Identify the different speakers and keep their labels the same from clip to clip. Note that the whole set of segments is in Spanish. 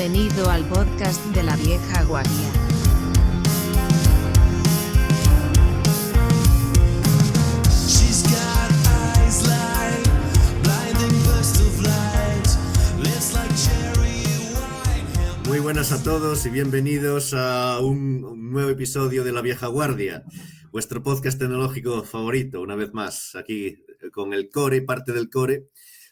Speaker 1: Bienvenido al podcast de la vieja guardia.
Speaker 2: Muy buenas a todos y bienvenidos a un nuevo episodio de La Vieja Guardia, vuestro podcast tecnológico favorito, una vez más, aquí con el core, parte del core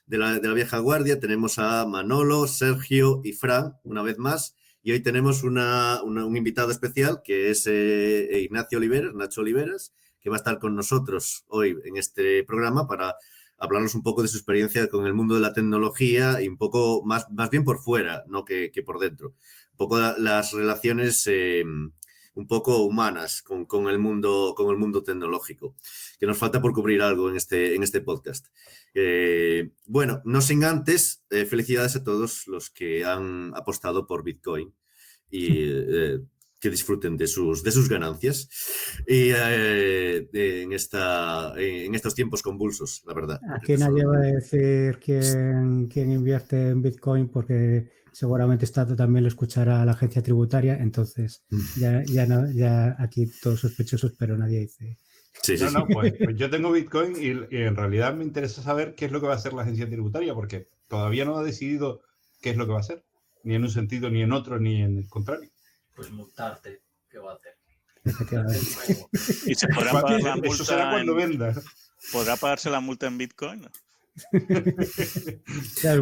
Speaker 2: de la Vieja Guardia. Tenemos a Manolo, Sergio y Fran, una vez más, y hoy tenemos un invitado especial que es Ignacio Oliveras, Nacho Oliveras, que va a estar con nosotros hoy en este programa para hablarnos un poco de su experiencia con el mundo de la tecnología y un poco más bien por fuera, ¿no? que por dentro. Un poco las relaciones un poco humanas con el mundo tecnológico, que nos falta por cubrir algo en este podcast. Bueno, no sin antes, felicidades a todos los que han apostado por Bitcoin y que disfruten de sus ganancias y en estos tiempos convulsos, la verdad.
Speaker 3: Aquí nadie va a decir quién invierte en Bitcoin porque seguramente también lo escuchará la agencia tributaria, entonces ya aquí todos sospechosos, pero nadie dice.
Speaker 2: Sí.
Speaker 4: Pues yo tengo Bitcoin y en realidad me interesa saber qué es lo que va a hacer la agencia tributaria, porque todavía no ha decidido qué es lo que va a hacer, ni en un sentido, ni en otro, ni en el contrario.
Speaker 5: Pues multarte, ¿qué va a hacer?
Speaker 6: ¿Y se podrá pagar la multa?
Speaker 4: Eso será cuando venda.
Speaker 6: ¿Podrá pagarse la multa en Bitcoin?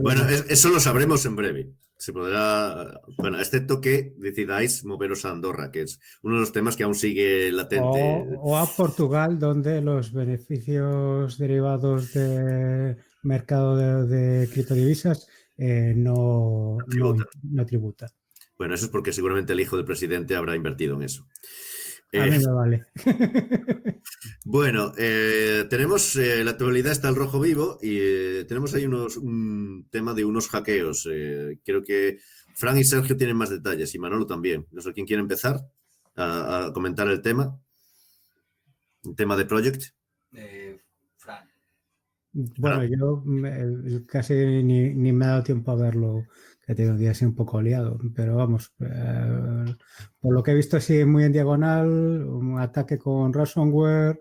Speaker 2: Bueno, eso lo sabremos en breve. Se podrá, bueno, excepto que decidáis moveros a Andorra, que es uno de los temas que aún sigue latente.
Speaker 3: O a Portugal, donde los beneficios derivados del mercado de criptodivisas no tributa.
Speaker 2: Bueno, eso es porque seguramente el hijo del presidente habrá invertido en eso.
Speaker 3: A mí me vale.
Speaker 2: Bueno, tenemos la actualidad está al rojo vivo y tenemos ahí un tema de unos hackeos. Creo que Fran y Sergio tienen más detalles y Manolo también. No sé quién quiere empezar a comentar el tema de Project.
Speaker 5: Fran.
Speaker 3: Bueno, yo casi ni me ha dado tiempo a verlo, que tengo un día así un poco liado, pero vamos, por lo que he visto así muy en diagonal, un ataque con ransomware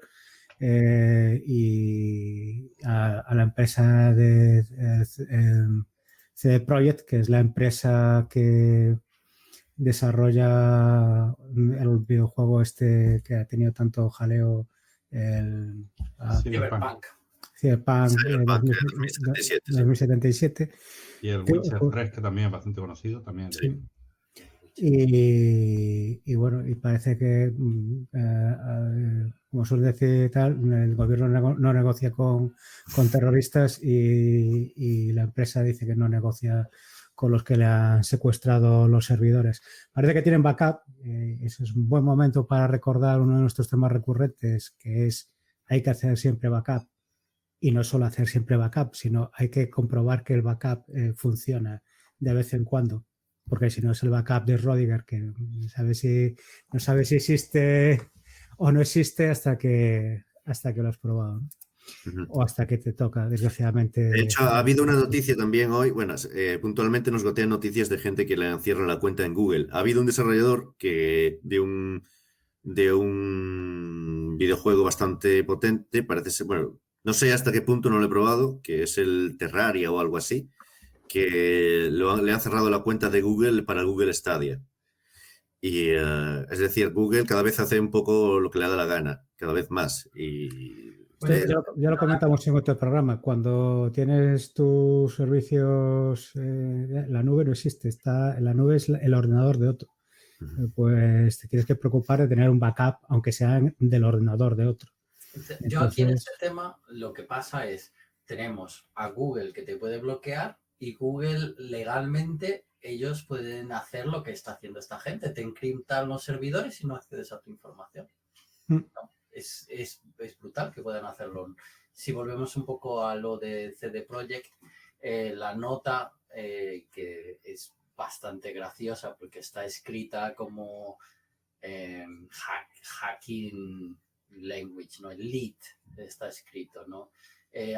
Speaker 3: y a la empresa de CD Projekt, que es la empresa que desarrolla el videojuego este que ha tenido tanto jaleo,
Speaker 5: Cyberpunk.
Speaker 3: Cyberpunk 2077.
Speaker 4: Y el Witcher 3, que también es bastante conocido. También.
Speaker 2: Sí.
Speaker 3: Y bueno, y parece que, como suele decir tal, el gobierno no negocia con terroristas y la empresa dice que no negocia con los que le han secuestrado los servidores. Parece que tienen backup. Ese es un buen momento para recordar uno de nuestros temas recurrentes, que es hay que hacer siempre backup. Y no solo hacer siempre backup, sino hay que comprobar que el backup funciona de vez en cuando. Porque si no es el backup de Rodiger, que no sabe si existe o no existe hasta que lo has probado, ¿no?
Speaker 2: Uh-huh.
Speaker 3: O hasta que te toca, desgraciadamente.
Speaker 2: De hecho, ha habido una noticia también hoy, bueno, puntualmente nos gotean noticias de gente que le cierra la cuenta en Google. Ha habido un desarrollador que de un videojuego bastante potente, parece ser, bueno, no sé hasta qué punto no lo he probado, que es el Terraria o algo así, que le han cerrado la cuenta de Google para Google Stadia. Y es decir, Google cada vez hace un poco lo que le da la gana, cada vez más. Y
Speaker 3: ya lo comentamos en otro programa. Cuando tienes tus servicios, la nube no existe. La nube es el ordenador de otro. Pues te tienes que preocupar de tener un backup, aunque sea del ordenador de otro.
Speaker 5: Yo aquí en este tema lo que pasa es, tenemos a Google que te puede bloquear y Google legalmente ellos pueden hacer lo que está haciendo esta gente, te encriptan los servidores y no accedes a tu información. ¿No? Es brutal que puedan hacerlo. Si volvemos un poco a lo de CD Projekt, la nota que es bastante graciosa porque está escrita como hacking language, ¿no? El lead está escrito, ¿no?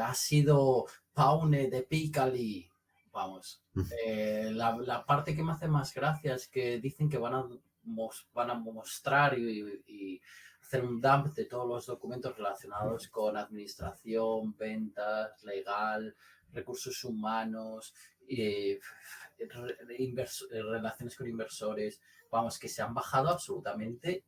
Speaker 5: Ha sido Paune de Picali vamos. La parte que me hace más gracia es que dicen que van a mostrar y hacer un dump de todos los documentos relacionados con administración, ventas, legal, recursos humanos, relaciones con inversores. Vamos, que se han bajado absolutamente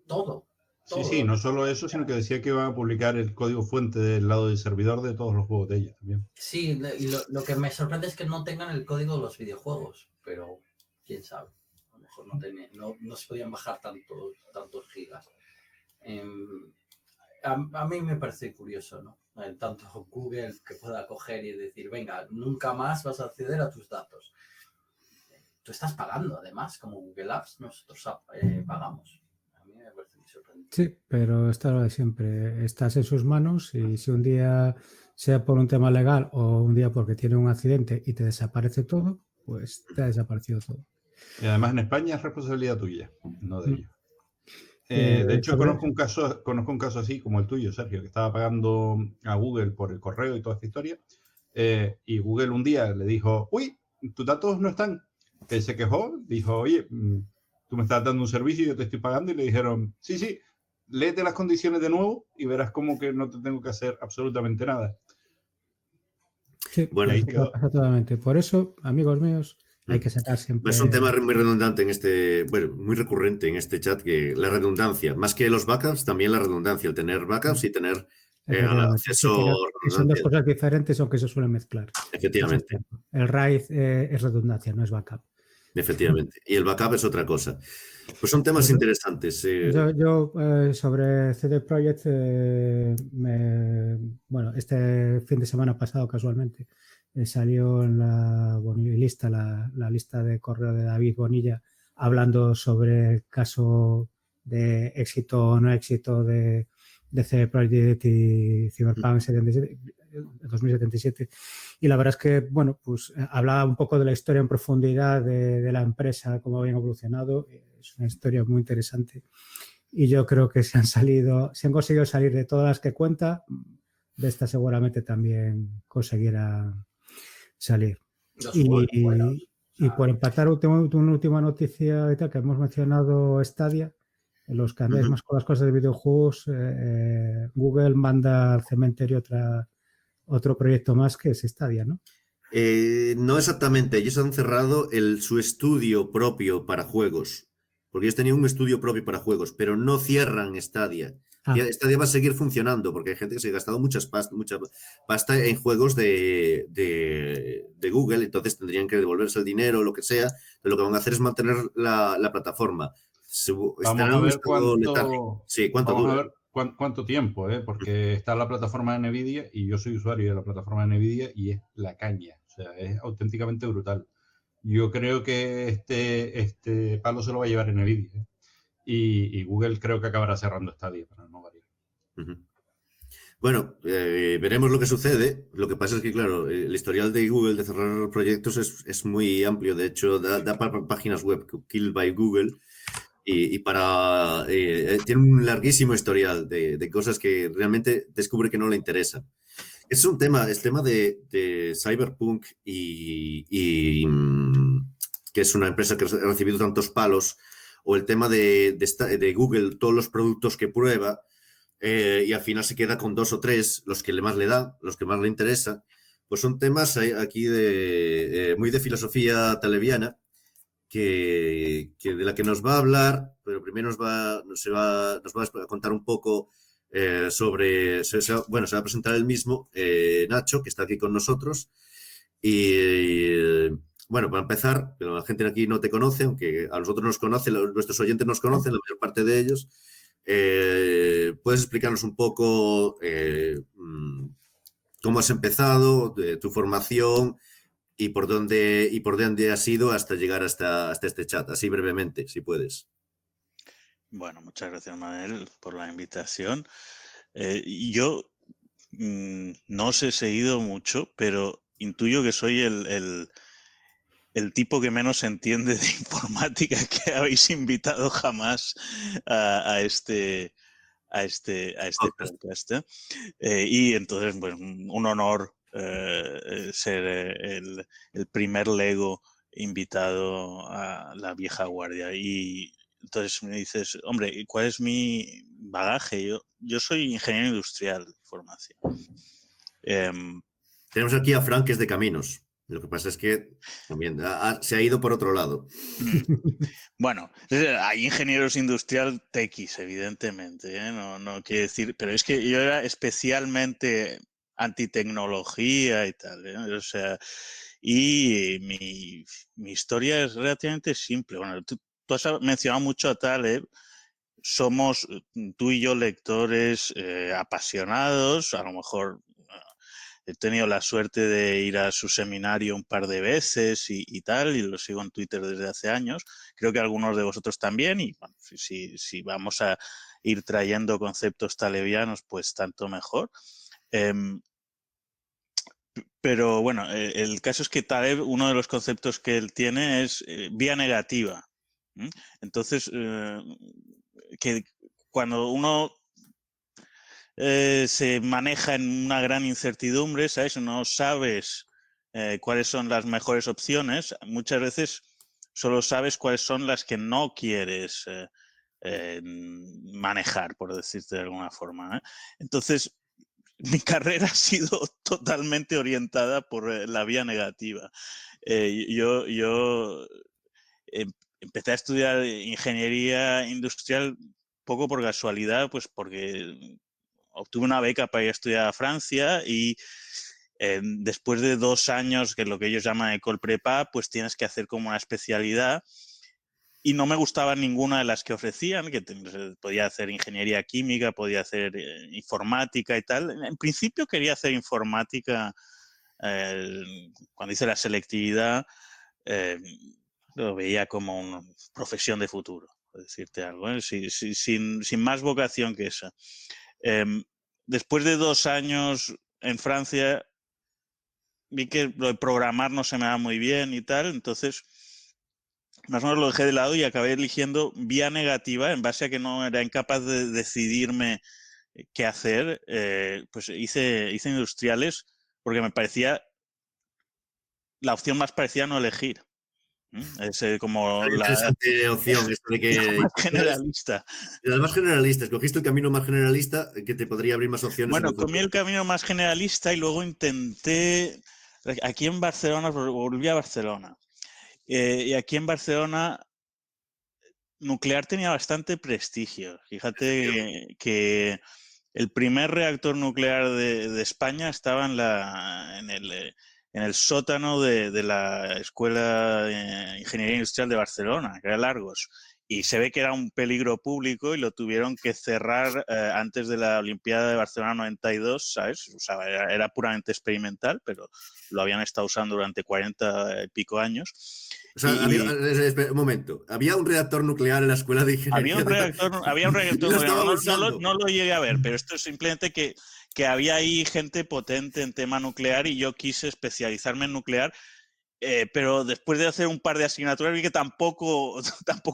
Speaker 5: todo.
Speaker 4: Sí, no solo eso, sino que decía que iban a publicar el código fuente del lado del servidor de todos los juegos de ella también.
Speaker 5: Sí, y lo que me sorprende es que no tengan el código de los videojuegos, pero quién sabe, a lo mejor no se podían bajar tantos gigas. A mí me parece curioso, ¿no? Tanto Google que pueda coger y decir, venga, nunca más vas a acceder a tus datos. Tú estás pagando, además, como Google Apps, nosotros pagamos. A mí me parece muy sorprendente.
Speaker 3: Sí, pero está lo de siempre. Estás en sus manos y si un día, sea por un tema legal o un día porque tiene un accidente y te desaparece todo, pues te ha desaparecido todo.
Speaker 4: Y además en España es responsabilidad tuya, no de ellos. De hecho, conozco un caso así como el tuyo, Sergio, que estaba pagando a Google por el correo y toda esta historia. Y Google un día le dijo, uy, tus datos no están. Él se quejó, dijo, oye, tú me estás dando un servicio y yo te estoy pagando. Y le dijeron, sí, léete las condiciones de nuevo y verás como que no te tengo que hacer absolutamente nada.
Speaker 3: Sí,
Speaker 2: Bueno,
Speaker 3: ahí pasa totalmente. Por eso, amigos míos, hay que sacar siempre...
Speaker 2: Es un tema muy redundante muy recurrente en este chat, que la redundancia, más que los backups, también la redundancia, el tener backups y tener acceso...
Speaker 3: Y son dos cosas diferentes, aunque se suelen mezclar.
Speaker 2: Efectivamente.
Speaker 3: El RAID es redundancia, no es backup.
Speaker 2: Efectivamente. Y el backup es otra cosa. Pues son temas interesantes.
Speaker 3: Yo sobre CD Projekt, este fin de semana pasado, casualmente, salió en la lista, la lista de correo de David Bonilla, hablando sobre el caso de éxito o no éxito de CD Projekt y Cyberpunk 2077. Y la verdad es que, pues hablaba un poco de la historia en profundidad de la empresa, cómo habían evolucionado. Es una historia muy interesante. Y yo creo que si han conseguido salir de todas las que cuenta, de esta seguramente también conseguirá salir. Y por empatar una última noticia que hemos mencionado, Stadia, en los que andáis más con las cosas de videojuegos, Google manda al cementerio otro proyecto más que es Stadia, ¿no?
Speaker 2: No exactamente, ellos han cerrado su estudio propio para juegos, porque ellos tenían un estudio propio para juegos, pero no cierran Stadia. Stadia va a seguir funcionando, porque hay gente que se ha gastado mucha pasta en juegos de Google, entonces tendrían que devolverse el dinero o lo que sea, pero lo que van a hacer es mantener la plataforma.
Speaker 4: Vamos a ver cuánto
Speaker 2: dura.
Speaker 4: A ver cuánto tiempo, porque está la plataforma de Nvidia y yo soy usuario de la plataforma de Nvidia y es la caña, o sea, es auténticamente brutal. Yo creo que este palo se lo va a llevar Nvidia, y Google creo que acabará cerrando Stadia para no variar.
Speaker 2: Bueno, veremos lo que sucede. Lo que pasa es que, claro, el historial de Google de cerrar proyectos es muy amplio. De hecho, da para páginas web, Kill by Google, y tiene un larguísimo historial de cosas que realmente descubre que no le interesan. Es un tema, de Cyberpunk y que es una empresa que ha recibido tantos palos, o el tema de Google, todos los productos que prueba, y al final se queda con 2 o 3, los que más le da, los que más le interesa. Pues son temas aquí muy de filosofía televiana, que de la que nos va a hablar, pero primero nos va a contar un poco sobre... se va a presentar él mismo, Nacho, que está aquí con nosotros. Y bueno, para empezar, pero la gente aquí no te conoce, aunque a nosotros nos conocen, nuestros oyentes nos conocen, la mayor parte de ellos. ¿Puedes explicarnos un poco cómo has empezado, tu formación y por dónde has ido hasta llegar hasta este chat? Así brevemente, si puedes.
Speaker 6: Bueno, muchas gracias, Manuel, por la invitación. Yo no os he seguido mucho, pero intuyo que soy el tipo que menos entiende de informática que habéis invitado jamás a este podcast. Y entonces, pues, un honor ser el primer Lego invitado a la vieja guardia. Y entonces me dices, hombre, ¿cuál es mi bagaje? Yo soy ingeniero industrial de formación.
Speaker 2: Tenemos aquí a Frank, que es de caminos. Lo que pasa es que también se ha ido por otro lado.
Speaker 6: Bueno, hay ingenieros industrial tequis, evidentemente, ¿eh? No quiere decir, pero es que yo era especialmente antitecnología y tal, ¿eh? O sea, y mi historia es relativamente simple. Bueno, tú has mencionado mucho a Taleb. Somos tú y yo lectores apasionados, a lo mejor he tenido la suerte de ir a su seminario un par de veces y tal, y lo sigo en Twitter desde hace años. Creo que algunos de vosotros también, y bueno, si vamos a ir trayendo conceptos talebianos, pues tanto mejor. Pero bueno, el caso es que Taleb, uno de los conceptos que él tiene es vía negativa. Entonces, que cuando uno se maneja en una gran incertidumbre, ¿sabes? No sabes cuáles son las mejores opciones. Muchas veces solo sabes cuáles son las que no quieres manejar, por decirte de alguna forma, ¿eh? Entonces, mi carrera ha sido totalmente orientada por la vía negativa. Yo empecé a estudiar ingeniería industrial poco por casualidad, pues porque obtuve una beca para ir a estudiar a Francia y después de 2 años, que es lo que ellos llaman École Prépa, pues tienes que hacer como una especialidad. Y no me gustaba ninguna de las que ofrecían, que podía hacer ingeniería química, podía hacer informática y tal. En principio quería hacer informática. Cuando hice la selectividad, lo veía como una profesión de futuro, por decirte algo, ¿eh? Sin más vocación que esa. Después de 2 años en Francia, vi que lo de programar no se me da muy bien y tal, entonces más o menos lo dejé de lado y acabé eligiendo vía negativa en base a que no era incapaz de decidirme qué hacer. Pues hice industriales porque me parecía la opción más parecida a no elegir. Es como
Speaker 2: Interesante opción esto de que
Speaker 6: más generalista.
Speaker 2: Más generalista, escogiste el camino más generalista que te podría abrir más opciones.
Speaker 6: Bueno, comí el camino más generalista y luego intenté, aquí en Barcelona, volví a Barcelona, y aquí en Barcelona nuclear tenía bastante prestigio. Fíjate que el primer reactor nuclear de España estaba en el sótano de la Escuela de Ingeniería Industrial de Barcelona, que era Largos. Y se ve que era un peligro público y lo tuvieron que cerrar antes de la Olimpiada de Barcelona 92, ¿sabes? O sea, era puramente experimental, pero lo habían estado usando durante 40 y pico años.
Speaker 2: O sea, un momento, había un reactor nuclear en la escuela de ingeniería.
Speaker 6: Había un reactor nuclear. No lo llegué a ver, pero esto es simplemente que había ahí gente potente en tema nuclear y yo quise especializarme en nuclear. Pero después de hacer un par de asignaturas vi que tampoco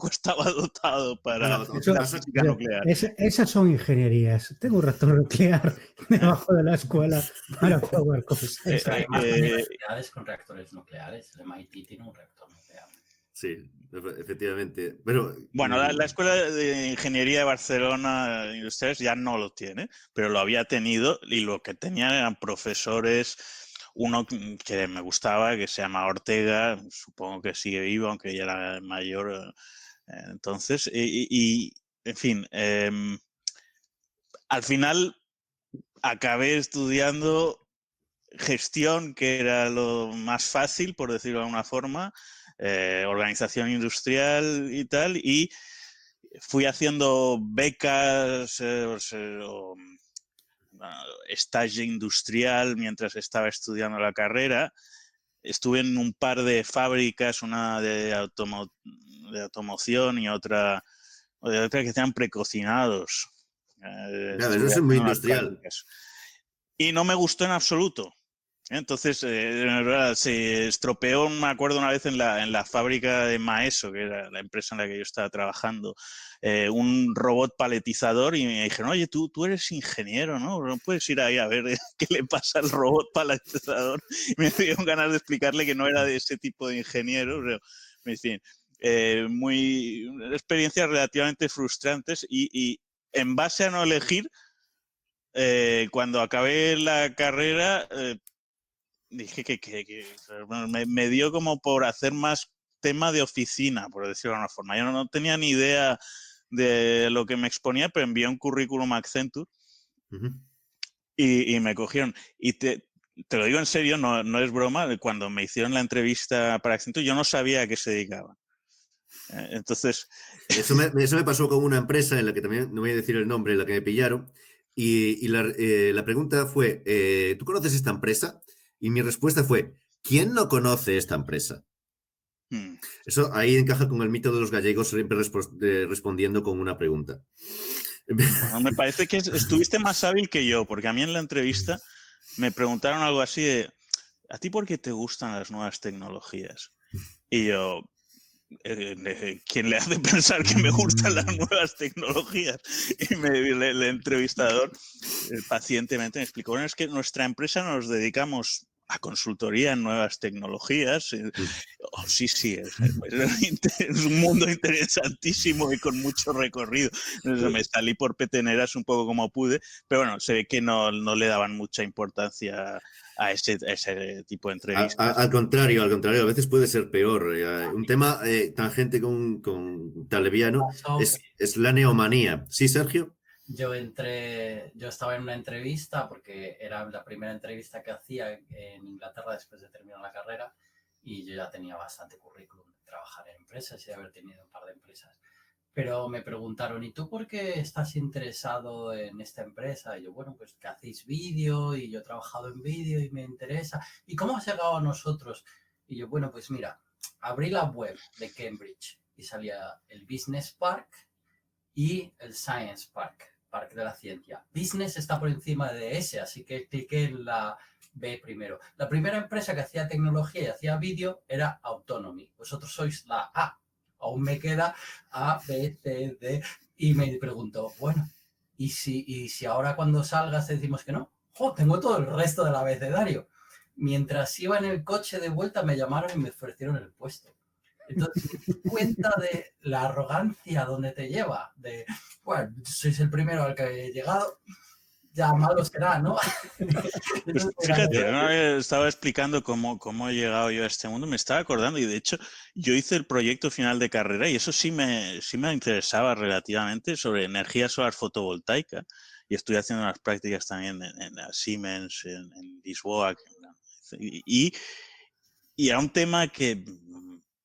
Speaker 6: estaba dotado para la física nuclear.
Speaker 3: Esas son ingenierías. Tengo un reactor nuclear debajo de la escuela para probar cosas.
Speaker 5: Hay más universidades con reactores nucleares. El MIT tiene un reactor nuclear.
Speaker 2: Sí, efectivamente. Pero,
Speaker 6: bueno, la Escuela de Ingeniería de Barcelona Industriales ya no lo tiene, pero lo había tenido y lo que tenían eran profesores. Uno que me gustaba, que se llama Ortega, supongo que sigue vivo, aunque ya era mayor entonces. En fin, al final acabé estudiando gestión, que era lo más fácil, por decirlo de alguna forma, organización industrial y tal, y fui haciendo becas estage industrial mientras estaba estudiando la carrera. Estuve en un par de fábricas, una de automoción y otra que hacían precocinados.
Speaker 2: Claro, eso es muy industrial.
Speaker 6: Y no me gustó en absoluto. Entonces, se estropeó, me acuerdo una vez en la fábrica de Maeso, que era la empresa en la que yo estaba trabajando, un robot paletizador y me dijeron, oye, tú eres ingeniero, ¿no? ¿No puedes ir ahí a ver qué le pasa al robot paletizador? Y me dieron ganas de explicarle que no era de ese tipo de ingeniero, pero me decían, experiencias relativamente frustrantes y en base a no elegir, cuando acabé la carrera, dije que bueno, me dio como por hacer más tema de oficina, por decirlo de alguna forma. Yo no tenía ni idea de lo que me exponía, pero envié un currículum a Accenture y me cogieron. Y te lo digo en serio, no es broma, cuando me hicieron la entrevista para Accenture yo no sabía a qué se dedicaban. Entonces...
Speaker 2: Eso me pasó con una empresa en la que también, no voy a decir el nombre, en la que me pillaron, y la pregunta fue, ¿tú conoces esta empresa? Y mi respuesta fue, ¿quién no conoce esta empresa? Eso ahí encaja con el mito de los gallegos siempre respondiendo con una pregunta.
Speaker 6: Bueno, me parece que estuviste más hábil que yo, porque a mí en la entrevista me preguntaron algo así de, ¿a ti por qué te gustan las nuevas tecnologías? Y yo, ¿quién le hace pensar que me gustan las nuevas tecnologías? Y el entrevistador pacientemente me explicó, bueno, es que nuestra empresa nos dedicamos a consultoría en nuevas tecnologías. Oh, sí, es un mundo interesantísimo y con mucho recorrido. Entonces, me salí por peteneras un poco como pude, pero bueno, se ve que no le daban mucha importancia a ese tipo de entrevistas.
Speaker 2: Al contrario, a veces puede ser peor. Un tema tangente con Taleviano es la neomanía. ¿Sí, Sergio?
Speaker 5: Yo estaba en una entrevista porque era la primera entrevista que hacía en Inglaterra después de terminar la carrera y yo ya tenía bastante currículum de trabajar en empresas y de haber tenido un par de empresas. Pero me preguntaron, ¿y tú por qué estás interesado en esta empresa? Y yo, bueno, pues que hacéis vídeo y yo he trabajado en vídeo y me interesa. ¿Y cómo has llegado a nosotros? Y yo, bueno, pues mira, abrí la web de Cambridge y salía el Business Park y el Science Park, Parque de la Ciencia. Business está por encima de ese, así que cliqué en la B primero. La primera empresa que hacía tecnología y hacía vídeo era Autonomy. Vosotros sois la A. Aún me queda A, B, C, D. Y me pregunto, bueno, ¿y si ahora cuando salgas te decimos que no? ¡Jo! Tengo todo el resto del abecedario. Mientras iba en el coche de vuelta me llamaron y me ofrecieron el puesto. Entonces, cuenta de la arrogancia donde te lleva, de, bueno, sois el primero al que he llegado, ya malo será, ¿no?
Speaker 6: Pues fíjate, ¿no? Estaba explicando cómo he llegado yo a este mundo, me estaba acordando y de hecho yo hice el proyecto final de carrera y eso sí me interesaba relativamente sobre energía solar fotovoltaica y estoy haciendo unas prácticas también en Siemens, en Lisboa y era un tema que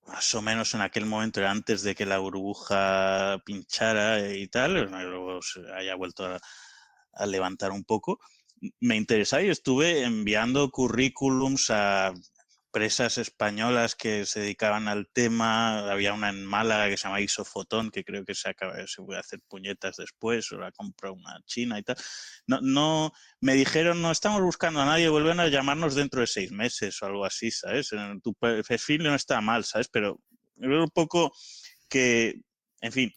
Speaker 6: más o menos en aquel momento era antes de que la burbuja pinchara y tal, luego se haya vuelto a levantar un poco. Me interesaba y estuve enviando currículums a empresas españolas que se dedicaban al tema. Había una en Málaga que se llama Isofotón, que creo que se puede hacer puñetas después, o la compró una china y tal. No, me dijeron, no estamos buscando a nadie, vuelven a llamarnos dentro de 6 meses o algo así, ¿sabes? En tu perfil no está mal, ¿sabes? Pero veo un poco que, en fin,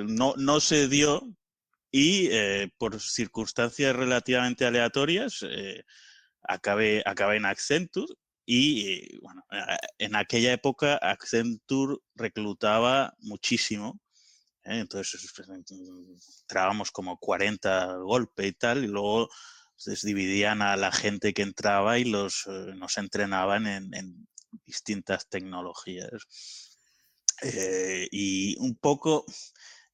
Speaker 6: no se dio. Y por circunstancias relativamente aleatorias acabé en Accenture y bueno, en aquella época Accenture reclutaba muchísimo, entonces entrábamos como 40 al golpe y tal, y luego les dividían a la gente que entraba y nos entrenaban en distintas tecnologías. Y un poco...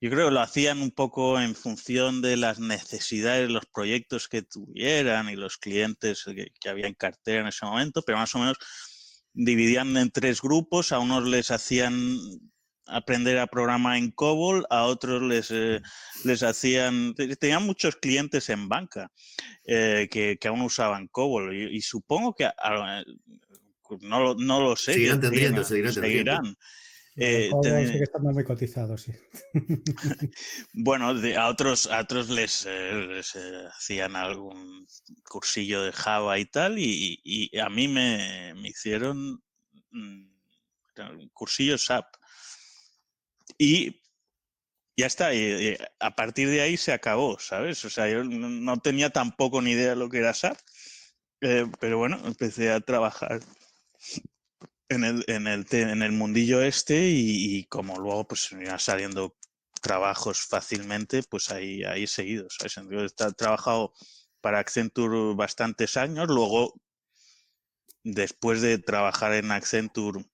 Speaker 6: Yo creo que lo hacían un poco en función de las necesidades, los proyectos que tuvieran y los clientes que había en cartera en ese momento, pero más o menos dividían en 3 grupos. A unos les hacían aprender a programar en COBOL, a otros les hacían... Tenían muchos clientes en banca que aún usaban COBOL y supongo que no lo sé.
Speaker 2: Seguirán
Speaker 6: que
Speaker 2: teniendo.
Speaker 3: Sigue estando muy cotizado, sí.
Speaker 6: Bueno, a otros les hacían algún cursillo de Java y tal, y a mí me hicieron un cursillo SAP. Y ya está, y a partir de ahí se acabó, ¿sabes? O sea, yo no tenía tampoco ni idea de lo que era SAP, pero bueno, empecé a trabajar en el mundillo este y como luego pues me iban saliendo trabajos fácilmente, pues ahí he seguido, ¿sabes? Yo he trabajado para Accenture bastantes años, luego después de trabajar en Accenture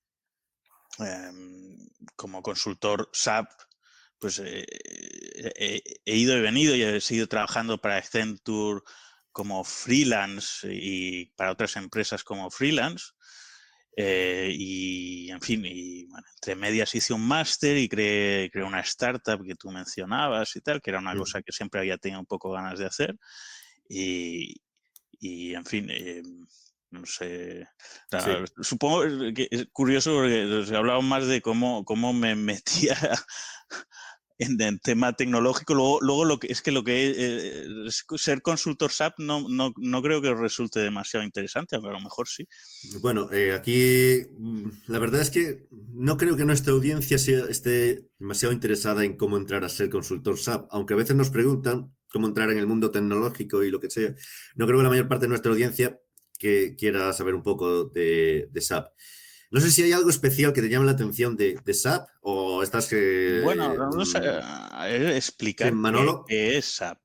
Speaker 6: como consultor SAP, pues he ido y venido y he seguido trabajando para Accenture como freelance y para otras empresas como freelance. Y en fin, y bueno, entre medias hice un máster y creé una startup que tú mencionabas y tal, que era una cosa que siempre había tenido un poco ganas de hacer. Y en fin, no sé.
Speaker 2: Sí.
Speaker 6: Supongo que es curioso porque hablaba más de cómo me metía en el tema tecnológico. Luego lo que es ser consultor SAP no creo que resulte demasiado interesante, aunque a lo mejor sí.
Speaker 2: Bueno, aquí la verdad es que no creo que nuestra audiencia esté demasiado interesada en cómo entrar a ser consultor SAP, aunque a veces nos preguntan cómo entrar en el mundo tecnológico y lo que sea. No creo que la mayor parte de nuestra audiencia que quiera saber un poco de SAP. No sé si hay algo especial que te llame la atención de SAP o estás que...
Speaker 6: Bueno, vamos a explicar
Speaker 2: Manolo.
Speaker 6: qué es SAP.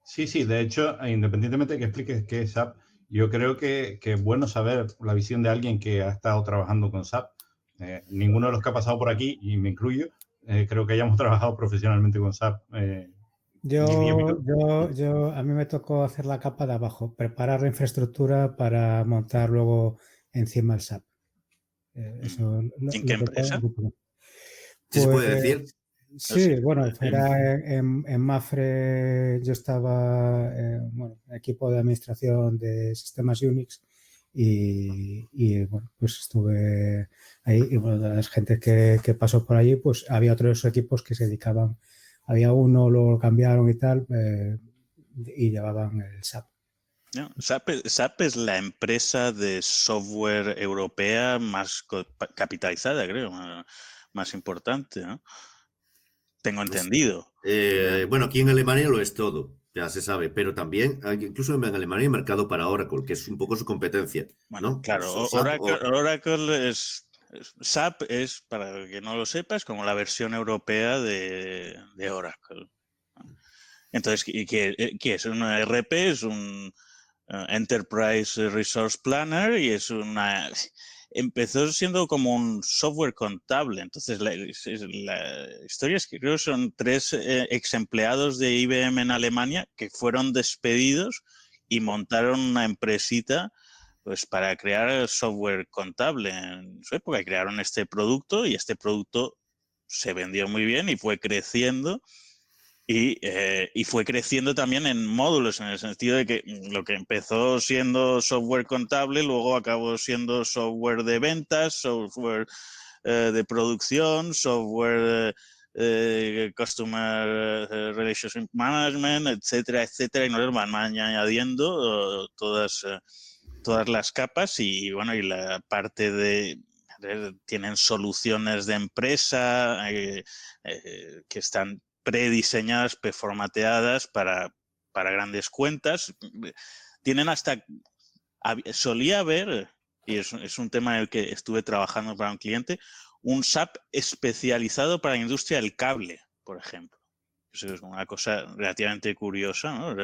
Speaker 4: Sí, de hecho, independientemente de que expliques qué es SAP, yo creo que es bueno saber la visión de alguien que ha estado trabajando con SAP. Ninguno de los que ha pasado por aquí, y me incluyo, creo que hayamos trabajado profesionalmente con SAP.
Speaker 3: A mí me tocó hacer la capa de abajo, preparar la infraestructura para montar luego encima el SAP.
Speaker 6: ¿En qué empresa?
Speaker 2: ¿Sí se puede decir?
Speaker 3: Sí, bueno, era en Mafre, yo estaba en equipo de administración de sistemas Unix y bueno, pues estuve ahí y bueno, de las gente que pasó por allí, pues había otros equipos que se dedicaban, había uno, luego lo cambiaron y tal, y llevaban el SAP.
Speaker 6: No, SAP es la empresa de software europea más capitalizada, creo, más importante, ¿no? Tengo entendido.
Speaker 2: Bueno, aquí en Alemania lo es todo, ya se sabe, pero también, incluso en Alemania hay mercado para Oracle, que es un poco su competencia,
Speaker 6: Bueno,
Speaker 2: ¿no?
Speaker 6: claro, Oracle SAP es, para que no lo sepas, como la versión europea de Oracle. Entonces, ¿qué es? Un ERP, es un Enterprise Resource Planner y empezó siendo como un software contable. Entonces, la historia es que creo que son 3 ex empleados de IBM en Alemania que fueron despedidos y montaron una empresita pues para crear software contable. En su época crearon este producto y este producto se vendió muy bien y fue creciendo. Y fue creciendo también en módulos, en el sentido de que lo que empezó siendo software contable, luego acabó siendo software de ventas, software de producción, software Customer Relationship Management, etcétera, etcétera, y nos van añadiendo todas las capas y bueno, y la parte tienen soluciones de empresa que están prediseñadas, preformateadas para grandes cuentas. Tienen solía haber, y es un tema en el que estuve trabajando para un cliente, un SAP especializado para la industria del cable, por ejemplo. Eso es una cosa relativamente curiosa, ¿no?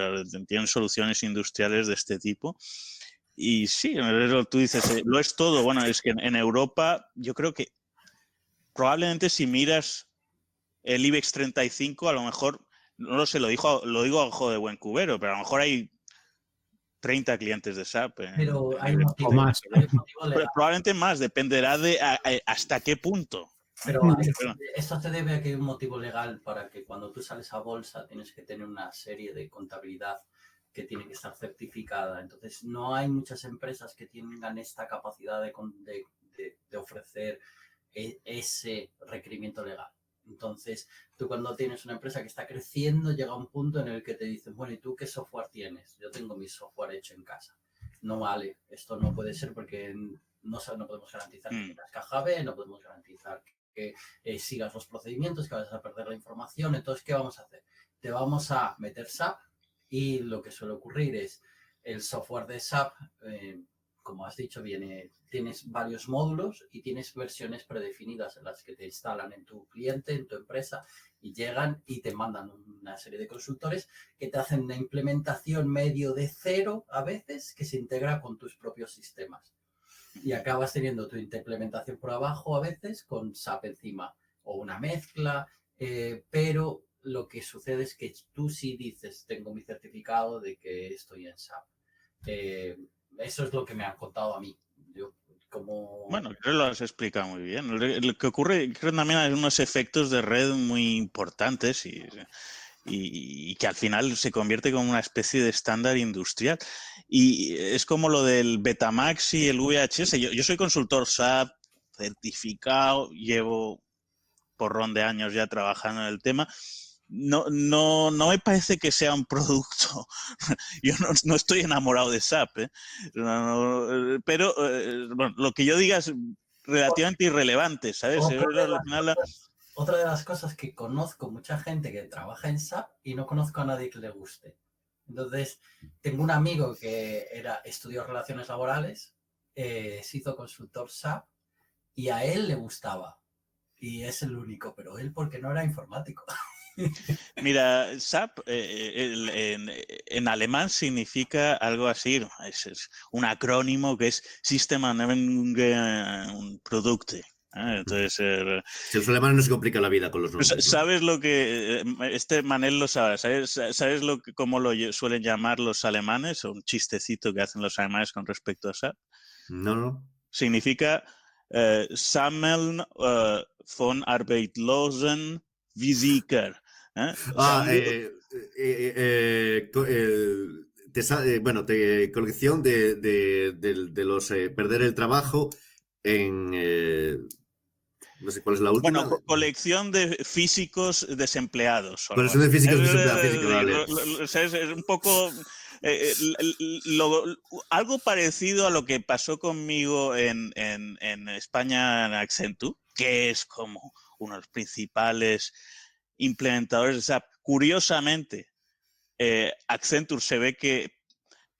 Speaker 6: Tienen soluciones industriales de este tipo. Y sí, tú dices, lo es todo. Bueno, es que en Europa yo creo que probablemente si miras el IBEX 35, a lo mejor, no lo sé, lo digo a ojo de buen cubero, pero a lo mejor hay 30 clientes de SAP.
Speaker 5: Pero hay
Speaker 3: O
Speaker 5: motivo,
Speaker 3: más.
Speaker 5: hay motivo legal.
Speaker 6: Probablemente más, dependerá de hasta qué punto.
Speaker 5: Pero esto se debe a que hay un motivo legal para que cuando tú sales a bolsa tienes que tener una serie de contabilidad que tiene que estar certificada. Entonces, no hay muchas empresas que tengan esta capacidad de ofrecer ese requerimiento legal. Entonces, tú cuando tienes una empresa que está creciendo, llega un punto en el que te dicen, bueno, ¿y tú qué software tienes? Yo tengo mi software hecho en casa. No vale, esto no puede ser porque no podemos garantizar que tengas caja B, no podemos garantizar que sigas los procedimientos, que vas a perder la información. Entonces, ¿qué vamos a hacer? Te vamos a meter SAP y lo que suele ocurrir es el software de SAP, como has dicho, tienes varios módulos y tienes versiones predefinidas en las que te instalan en tu cliente, en tu empresa, y llegan y te mandan una serie de consultores que te hacen una implementación medio de cero a veces que se integra con tus propios sistemas. Y acabas teniendo tu implementación por abajo a veces con SAP encima o una mezcla, pero lo que sucede es que tú sí dices, tengo mi certificado de que estoy en SAP. Eso es lo que me han contado a mí.
Speaker 6: Bueno, creo que lo has explicado muy bien. Lo que ocurre, creo que también hay unos efectos de red muy importantes y que al final se convierte como una especie de estándar industrial. Y es como lo del Betamax y el VHS. Yo soy consultor SAP, certificado, llevo porrón de años ya trabajando en el tema. No me parece que sea un producto. Yo no estoy enamorado de SAP, ¿eh? Pero bueno, lo que yo diga es relativamente irrelevante, ¿sabes?
Speaker 5: Otra de las cosas que conozco mucha gente que trabaja en SAP y no conozco a nadie que le guste. Entonces, tengo un amigo que estudió relaciones laborales, se hizo consultor SAP y a él le gustaba. Y es el único, pero él porque no era informático.
Speaker 6: Mira, SAP en alemán significa algo así, es un acrónimo que es Systemanwendungen Produkte. Entonces,
Speaker 2: si los alemanes no se complica la vida con los nombres.
Speaker 6: ¿Sabes lo que Manel lo sabe? ¿Sabes cómo lo suelen llamar los alemanes? O un chistecito que hacen los alemanes con respecto a SAP.
Speaker 2: No.
Speaker 6: Significa Sammeln von Arbeitslosen Visiker.
Speaker 2: Colección de los perder el trabajo en no sé cuál es la última.
Speaker 6: Bueno, colección de físicos desempleados.
Speaker 2: Colección de físicos desempleados. Vale.
Speaker 6: Es un poco algo parecido a lo que pasó conmigo en España en Accenture, que es como uno de los principales implementadores de SAP. Curiosamente, Accenture se ve que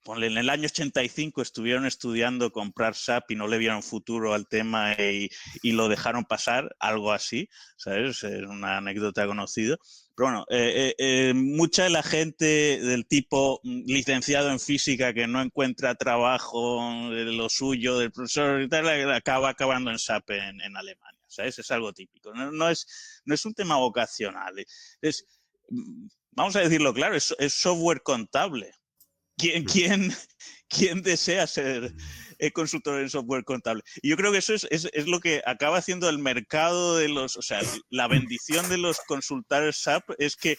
Speaker 6: en el año 85 estuvieron estudiando comprar SAP y no le vieron futuro al tema y lo dejaron pasar, algo así, ¿sabes? Es una anécdota conocida. Pero bueno, mucha de la gente del tipo licenciado en física que no encuentra trabajo de lo suyo, del profesor y tal, acaba acabando en SAP en Alemania, ¿sabes? Es algo típico. No es un tema vocacional. Vamos a decirlo claro, es software contable. ¿Quién desea ser consultor en software contable? Y yo creo que eso es lo que acaba haciendo el mercado de los... O sea, la bendición de los consultores SAP es que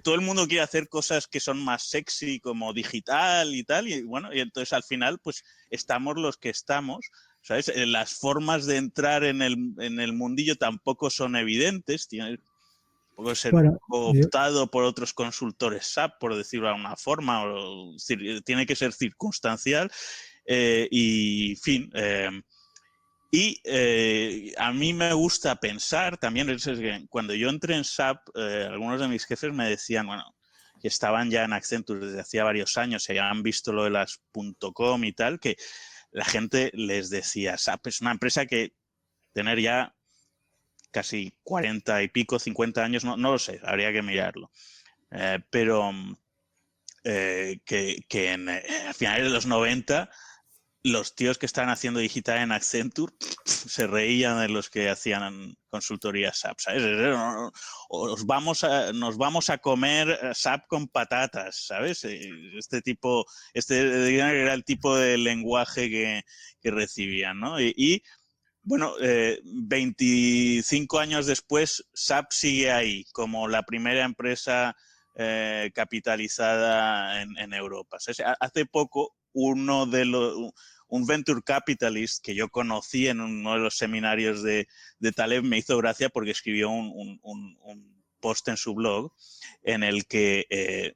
Speaker 6: todo el mundo quiere hacer cosas que son más sexy, como digital y tal. Y bueno, y entonces al final pues estamos los que estamos, ¿sabes? Las formas de entrar en el mundillo tampoco son evidentes. Puede ser optado por otros consultores SAP, por decirlo de alguna forma, tiene que ser circunstancial y, en fin. A mí me gusta pensar también, es que cuando yo entré en SAP, algunos de mis jefes me decían, bueno, que estaban ya en Accenture desde hacía varios años, se habían visto lo de las .com y tal, que la gente les decía, SAP es una empresa que tener ya casi 40 y pico, 50 años, no lo sé, habría que mirarlo. Pero a finales de los 90, los tíos que estaban haciendo digital en Accenture se reían de los que hacían consultoría SAP, ¿sabes? Nos vamos a comer SAP con patatas, ¿sabes? Este era el tipo de lenguaje que recibían, ¿no? Bueno, 25 años después, SAP sigue ahí como la primera empresa capitalizada en Europa. Hace poco, uno un venture capitalist que yo conocí en uno de los seminarios de Taleb, me hizo gracia porque escribió un post en su blog en el que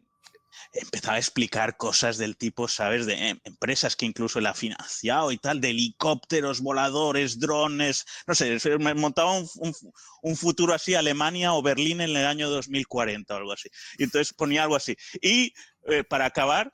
Speaker 6: empezaba a explicar cosas del tipo, ¿sabes? De empresas que incluso él ha financiado y tal, de helicópteros, voladores, drones, no sé, me montaba un futuro así, Alemania o Berlín en el año 2040 o algo así. Y entonces ponía algo así. Y para acabar,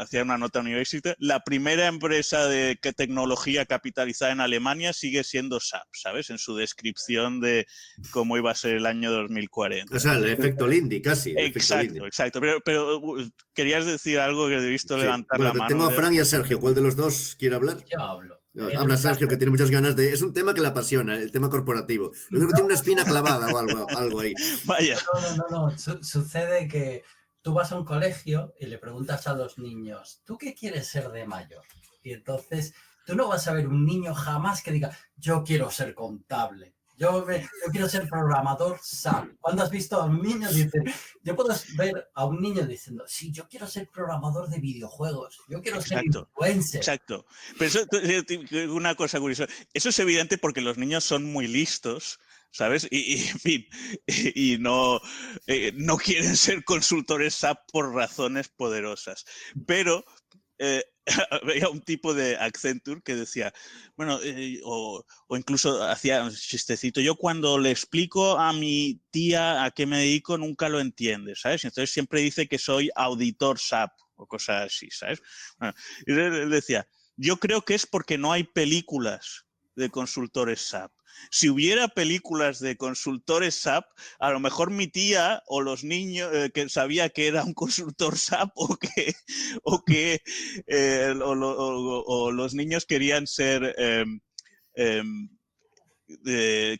Speaker 6: hacía una nota universitaria, la primera empresa de tecnología capitalizada en Alemania sigue siendo SAP, ¿sabes? En su descripción de cómo iba a ser el año 2040.
Speaker 2: O sea, el efecto Lindy, casi.
Speaker 6: Exacto. Pero querías decir algo que he visto levantar la mano.
Speaker 2: Tengo a Fran y a Sergio. ¿Cuál de los dos quiere hablar?
Speaker 5: Yo hablo.
Speaker 2: Habla Sergio, que tiene muchas ganas de... Es un tema que le apasiona, el tema corporativo. Yo creo que tiene una espina clavada o algo ahí.
Speaker 6: Vaya.
Speaker 5: No. Sucede que tú vas a un colegio y le preguntas a los niños, ¿tú qué quieres ser de mayor? Y entonces tú no vas a ver un niño jamás que diga, yo quiero ser contable, yo quiero ser programador SAP. ¿Cuándo has visto a un niño? Yo puedo ver a un niño diciendo, sí, yo quiero ser programador de videojuegos, yo quiero ser influencer.
Speaker 6: Exacto. Pero eso, una cosa curiosa, eso es evidente porque los niños son muy listos, ¿sabes? Y en fin, y no quieren ser consultores SAP por razones poderosas. Pero había un tipo de Accenture que decía, bueno, o incluso hacía un chistecito, yo cuando le explico a mi tía a qué me dedico nunca lo entiende, ¿sabes? Entonces siempre dice que soy auditor SAP o cosas así, ¿sabes? Bueno, y él decía, yo creo que es porque no hay películas de consultores SAP. Si hubiera películas de consultores SAP, a lo mejor mi tía o los niños que sabía que era un consultor SAP o los niños querían ser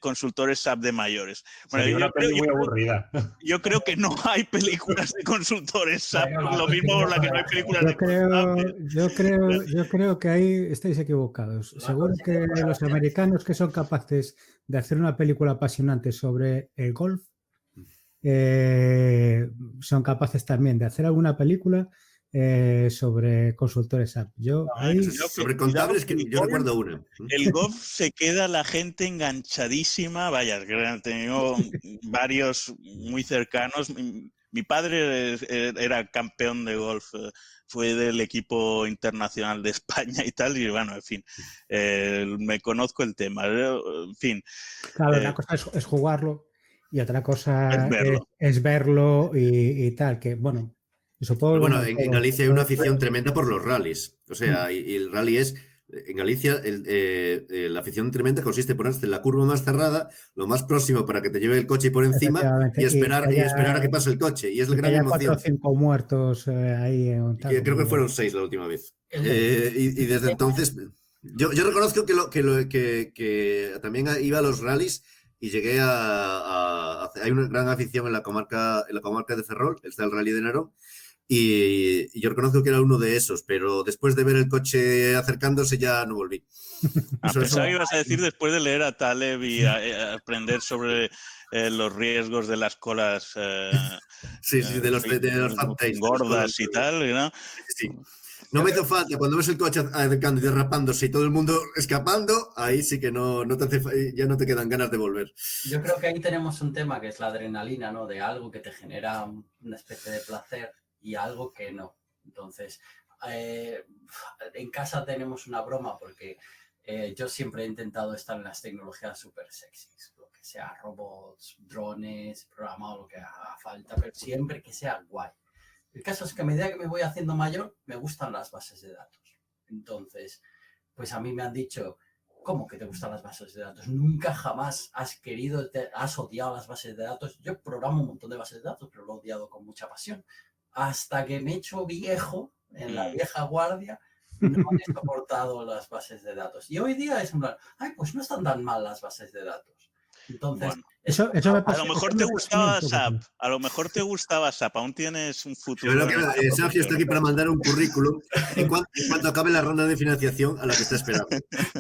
Speaker 6: consultores SAP de mayores.
Speaker 4: Bueno, una peli muy aburrida.
Speaker 6: Yo creo que no hay películas de consultores SAP, lo mismo por la que no hay películas
Speaker 3: Yo creo que ahí estáis equivocados. Seguro que los americanos que son capaces de hacer una película apasionante sobre el golf son capaces también de hacer alguna película sobre consultores SAP.
Speaker 2: Sobre contables, que yo recuerdo una.
Speaker 6: El golf se queda la gente enganchadísima. Vaya, tengo varios muy cercanos. Mi padre era campeón de golf, fue del equipo internacional de España y tal, y bueno, en fin, me conozco el tema. En fin.
Speaker 3: Claro, una cosa es jugarlo y otra cosa es verlo y tal, que bueno.
Speaker 2: Bueno, en Galicia hay una afición tremenda por los rallies. O sea, y el rally es... En Galicia la afición tremenda consiste en ponerse en la curva más cerrada, lo más próximo para que te lleve el coche por encima y esperar a que pase el coche. Y es la gran emoción.
Speaker 3: 4 o 5 muertos ahí.
Speaker 2: Creo que fueron 6 la última vez. Y desde entonces... Yo reconozco que también iba a los rallies y llegué hay una gran afición en la comarca de Ferrol, está el Rally de Narón. Y yo reconozco que era uno de esos, pero después de ver el coche acercándose ya no volví.
Speaker 6: Pensaba que ibas a decir después de leer a Taleb y aprender sobre los riesgos de las colas
Speaker 2: de los fantails
Speaker 6: gordas y tal, ¿no?
Speaker 2: Sí. No me hizo falta, cuando ves el coche acercando y derrapándose y todo el mundo escapando, ahí sí que ya no te quedan ganas de volver.
Speaker 5: Yo creo que ahí tenemos un tema que es la adrenalina, ¿no? De algo que te genera una especie de placer y algo que no. Entonces, en casa tenemos una broma porque yo siempre he intentado estar en las tecnologías súper sexys, lo que sea robots, drones, programado, lo que haga falta, pero siempre que sea guay. El caso es que a medida que me voy haciendo mayor, me gustan las bases de datos. Entonces, pues a mí me han dicho, ¿cómo que te gustan las bases de datos? Nunca jamás has odiado las bases de datos. Yo programo un montón de bases de datos, pero lo he odiado con mucha pasión. Hasta que me he hecho viejo, en la vieja guardia, no he soportado las bases de datos. Y hoy día es en plan, pues no están tan mal las bases de datos. Entonces,
Speaker 6: bueno,
Speaker 3: eso me pasa,
Speaker 6: a lo mejor te gustaba SAP, a lo mejor te gustaba SAP, aún tienes un futuro.
Speaker 2: Sergio está aquí para mandar un currículum en cuanto acabe la ronda de financiación a la que está esperando.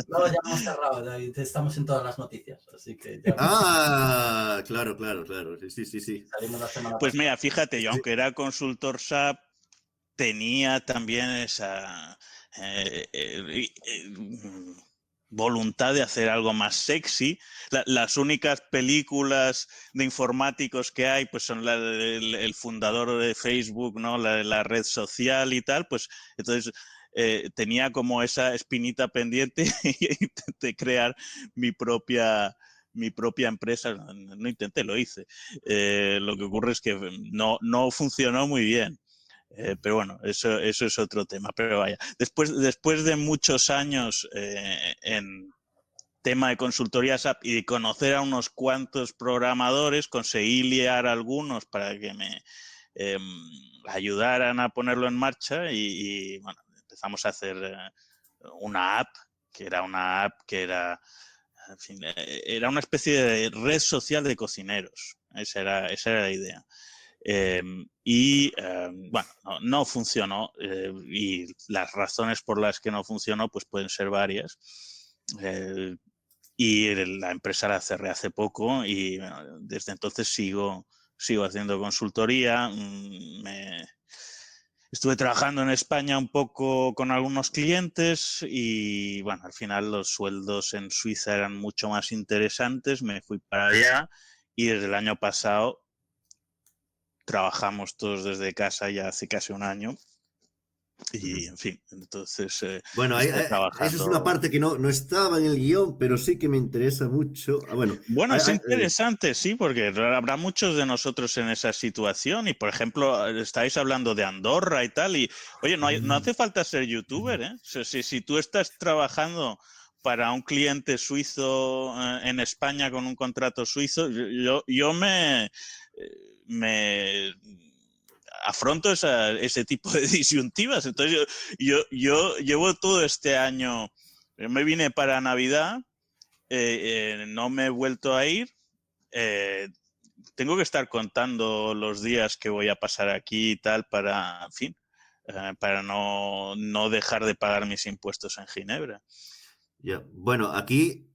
Speaker 5: No, ya hemos cerrado, estamos en todas las noticias, así que ya...
Speaker 2: Claro, sí.
Speaker 5: Salimos la semana
Speaker 6: pues mira, fíjate, yo aunque era consultor SAP, tenía también esa voluntad de hacer algo más sexy. Las únicas películas de informáticos que hay pues son el fundador de Facebook, ¿no? La red social y tal, pues entonces tenía como esa espinita pendiente y intenté crear mi propia empresa. No intenté, lo hice. Lo que ocurre es que no funcionó muy bien. Pero bueno, eso es otro tema. Pero vaya, después de muchos años en tema de consultoría SAP y de conocer a unos cuantos programadores, conseguí liar a algunos para que me ayudaran a ponerlo en marcha y bueno, empezamos a hacer una app, que era, en fin, era una especie de red social de cocineros. Esa era la idea. Bueno, no funcionó y las razones por las que no funcionó pues pueden ser varias. Y la empresa la cerré hace poco y bueno, desde entonces sigo haciendo consultoría. Estuve trabajando en España un poco con algunos clientes y bueno, al final los sueldos en Suiza eran mucho más interesantes. Me fui para allá y desde el año pasado trabajamos todos desde casa ya hace casi un año y, en fin, entonces
Speaker 2: Bueno,
Speaker 6: estoy
Speaker 2: esa es una
Speaker 6: trabajando.
Speaker 2: parte que no estaba en el guión, pero sí que me interesa mucho. Bueno,
Speaker 6: Bueno, es interesante, sí, porque habrá muchos de nosotros en esa situación y, por ejemplo, estáis hablando de Andorra y tal y, oye, no hace falta ser youtuber, ¿eh? Si tú estás trabajando para un cliente suizo en España con un contrato suizo, yo me afronto ese tipo de disyuntivas. Entonces yo llevo todo este año, me vine para Navidad, no me he vuelto a ir, tengo que estar contando los días que voy a pasar aquí y tal para, en fin, para no dejar de pagar mis impuestos en Ginebra.
Speaker 2: ya. Bueno, aquí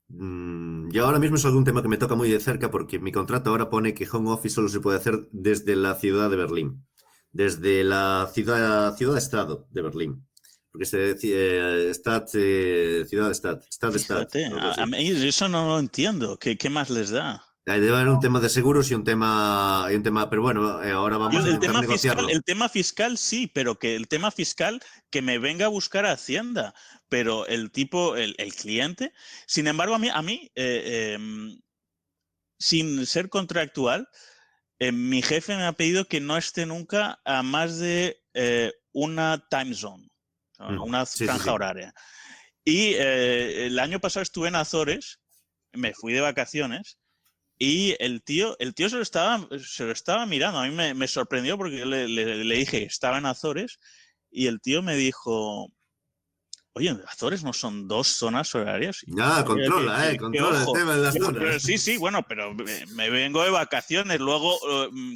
Speaker 2: yo ahora mismo es algún tema que me toca muy de cerca porque mi contrato ahora pone que home office solo se puede hacer desde la ciudad de Berlín, desde la ciudad-estado de Berlín. Porque se decía ciudad-estado, estado-estado,
Speaker 6: Fíjate,
Speaker 2: algo así.
Speaker 6: a mí eso no lo entiendo. ¿Qué más les da?
Speaker 2: Debe haber un tema de seguros y un tema, pero bueno, ahora vamos a intentar negociarlo.
Speaker 6: El tema fiscal sí, pero que el tema fiscal que me venga a buscar a Hacienda, pero el tipo, el cliente, sin embargo, a mí sin ser contractual, mi jefe me ha pedido que no esté nunca a más de una time zone, una
Speaker 2: Sí, sí,
Speaker 6: franja
Speaker 2: sí.
Speaker 6: horaria. Y el año pasado estuve en Azores, me fui de vacaciones. Y el tío se lo estaba mirando. A mí me sorprendió porque yo le dije que estaba en Azores y el tío me dijo, oye, Azores no son 2 zonas horarias. Y yo,
Speaker 2: Ah,
Speaker 6: "Oye, qué
Speaker 2: controla el
Speaker 6: ojo".
Speaker 2: tema de las
Speaker 6: Pero
Speaker 2: zonas.
Speaker 6: sí, bueno, pero me vengo de vacaciones. Luego,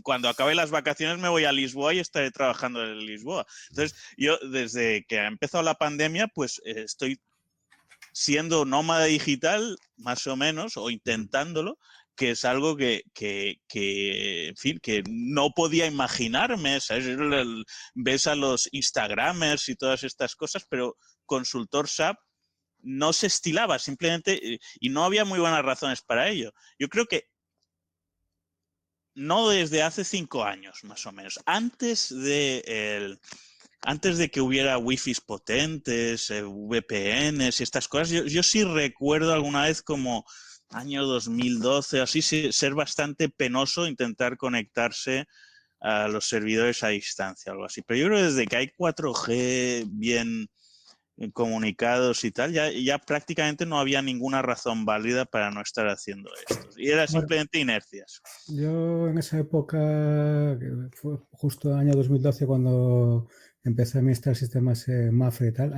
Speaker 6: cuando acabe las vacaciones, me voy a Lisboa y estaré trabajando en Lisboa. Entonces, yo desde que ha empezado la pandemia, pues estoy siendo nómada digital, más o menos, o intentándolo, que es algo que en fin, que no podía imaginarme, ¿sabes? Ves a los Instagramers y todas estas cosas, pero consultor SAP no se estilaba, simplemente, y no había muy buenas razones para ello. Yo creo que no desde hace 5 años, más o menos, antes de que hubiera wifis potentes, VPNs y estas cosas, yo sí recuerdo alguna vez como año 2012, así, ser bastante penoso intentar conectarse a los servidores a distancia, algo así. Pero yo creo que desde que hay 4G bien comunicados y tal, ya prácticamente no había ninguna razón válida para no estar haciendo esto. Y era
Speaker 3: Bueno,
Speaker 6: simplemente inercias.
Speaker 3: yo en esa época, que fue justo el año 2012 cuando empecé a administrar sistemas Mafre y tal,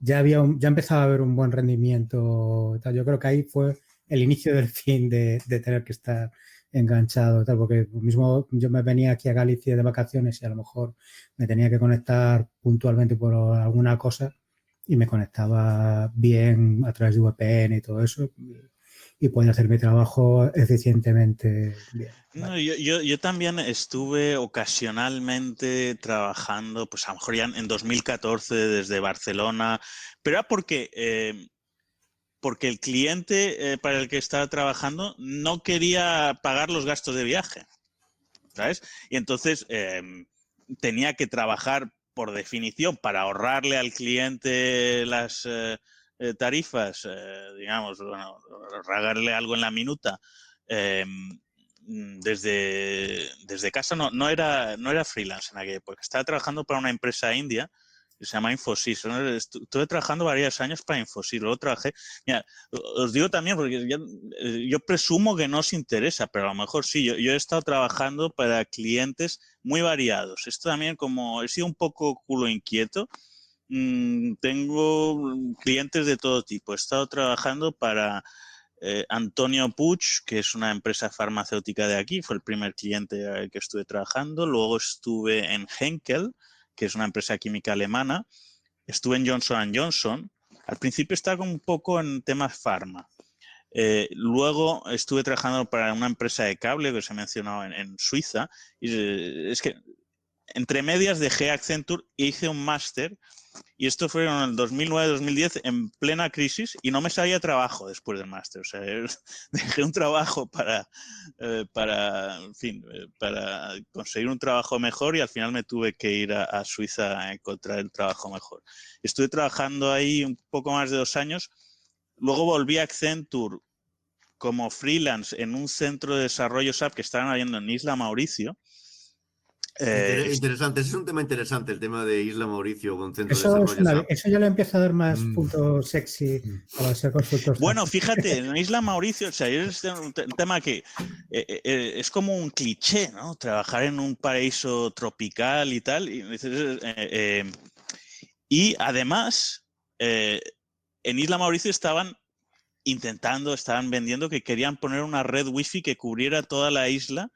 Speaker 3: ya empezaba a haber un buen rendimiento. Tal. Yo creo que ahí fue el inicio del fin de tener que estar enganchado, tal, porque mismo yo me venía aquí a Galicia de vacaciones y a lo mejor me tenía que conectar puntualmente por alguna cosa y me conectaba bien a través de VPN y todo eso. y poder hacer mi trabajo eficientemente bien.
Speaker 6: No, yo también estuve ocasionalmente trabajando, pues a lo mejor ya en 2014 desde Barcelona, pero era porque el cliente para el que estaba trabajando no quería pagar los gastos de viaje, ¿sabes? Y entonces tenía que trabajar por definición para ahorrarle al cliente las tarifas, digamos, bueno, pagarle algo en la minuta. Desde casa no era freelance en aquella época. Estaba trabajando para una empresa india que se llama Infosys. Estuve trabajando varios años para Infosys. Luego trabajé. Mira, os digo también, porque yo presumo que no os interesa, pero a lo mejor sí. Yo he estado trabajando para clientes muy variados. Esto también, como he sido un poco culo inquieto, tengo clientes de todo tipo. He estado trabajando para Antonio Puig, que es una empresa farmacéutica de aquí, fue el primer cliente que estuve trabajando. Luego estuve en Henkel, que es una empresa química alemana. Estuve en Johnson & Johnson. Al principio estaba como un poco en temas farma. Luego estuve trabajando para una empresa de cable que os he mencionado en Suiza. Y es que entre medias dejé Accenture e hice un máster. Y esto fue en el 2009-2010, en plena crisis, y no me salía trabajo después del máster. O sea, dejé un trabajo para conseguir un trabajo mejor, y al final me tuve que ir a Suiza a encontrar el trabajo mejor. Estuve trabajando ahí un poco más de 2 años. Luego volví a Accenture como freelance en un centro de desarrollo SAP que estaban habiendo en Isla Mauricio.
Speaker 2: Interesante, es un tema interesante el tema de Isla Mauricio con centro de desarrollo SAP.
Speaker 3: Eso ya le empieza a dar más punto sexy a ser consultor.
Speaker 6: Bueno, fíjate, en Isla Mauricio, o sea, es un tema que es como un cliché, ¿no? Trabajar en un paraíso tropical y tal. Y además, en Isla Mauricio estaban vendiendo que querían poner una red wifi que cubriera toda la isla,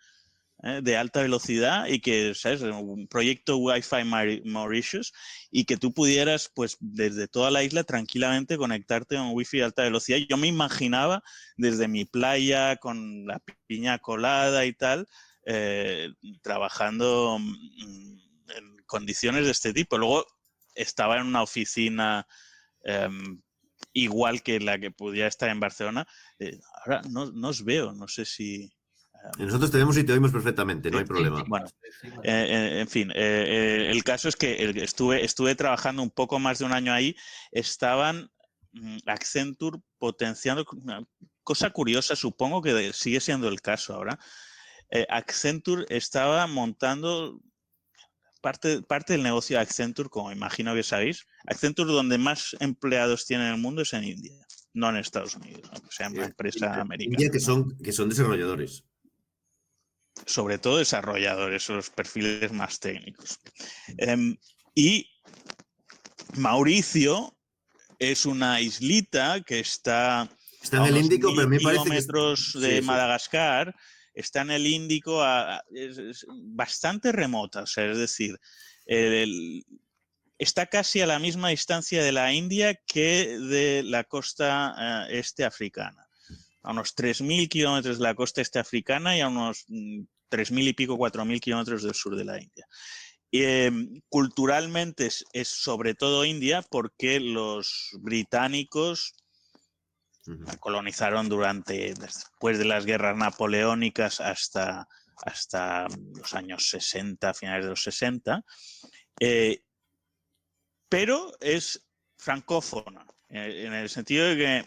Speaker 6: de alta velocidad, y que, ¿sabes? Un proyecto Wi-Fi Mauritius, y que tú pudieras, pues, desde toda la isla tranquilamente conectarte a un Wi-Fi de alta velocidad. Yo me imaginaba desde mi playa con la piña colada y tal, trabajando en condiciones de este tipo. Luego estaba en una oficina igual que la que pudiera estar en Barcelona. Ahora no os veo, no sé si...
Speaker 2: Nosotros te vemos y te oímos perfectamente, no hay problema.
Speaker 6: Bueno, en fin, el caso es que estuve trabajando un poco más de un año ahí. Estaban Accenture potenciando, una cosa curiosa, supongo que sigue siendo el caso ahora. Accenture estaba montando parte del negocio de Accenture, como imagino que sabéis. Accenture, donde más empleados tiene en el mundo, es en India, no en Estados Unidos, ¿no? O sea, una empresa americana.
Speaker 2: India, que son desarrolladores.
Speaker 6: Sobre todo desarrolladores, son los perfiles más técnicos. Y Mauricio es una islita que está
Speaker 2: en el Índico, pero a mí me parece
Speaker 6: kilómetros de Madagascar. Está en el Índico, es bastante remota, o sea, es decir, está casi a la misma distancia de la India que de la costa este africana. A unos 3.000 kilómetros de la costa este africana y a unos 3.000 y pico, 4.000 kilómetros del sur de la India. Culturalmente es sobre todo India, porque los británicos la colonizaron después de las guerras napoleónicas hasta los años 60, finales de los 60, pero es francófona, en el sentido de que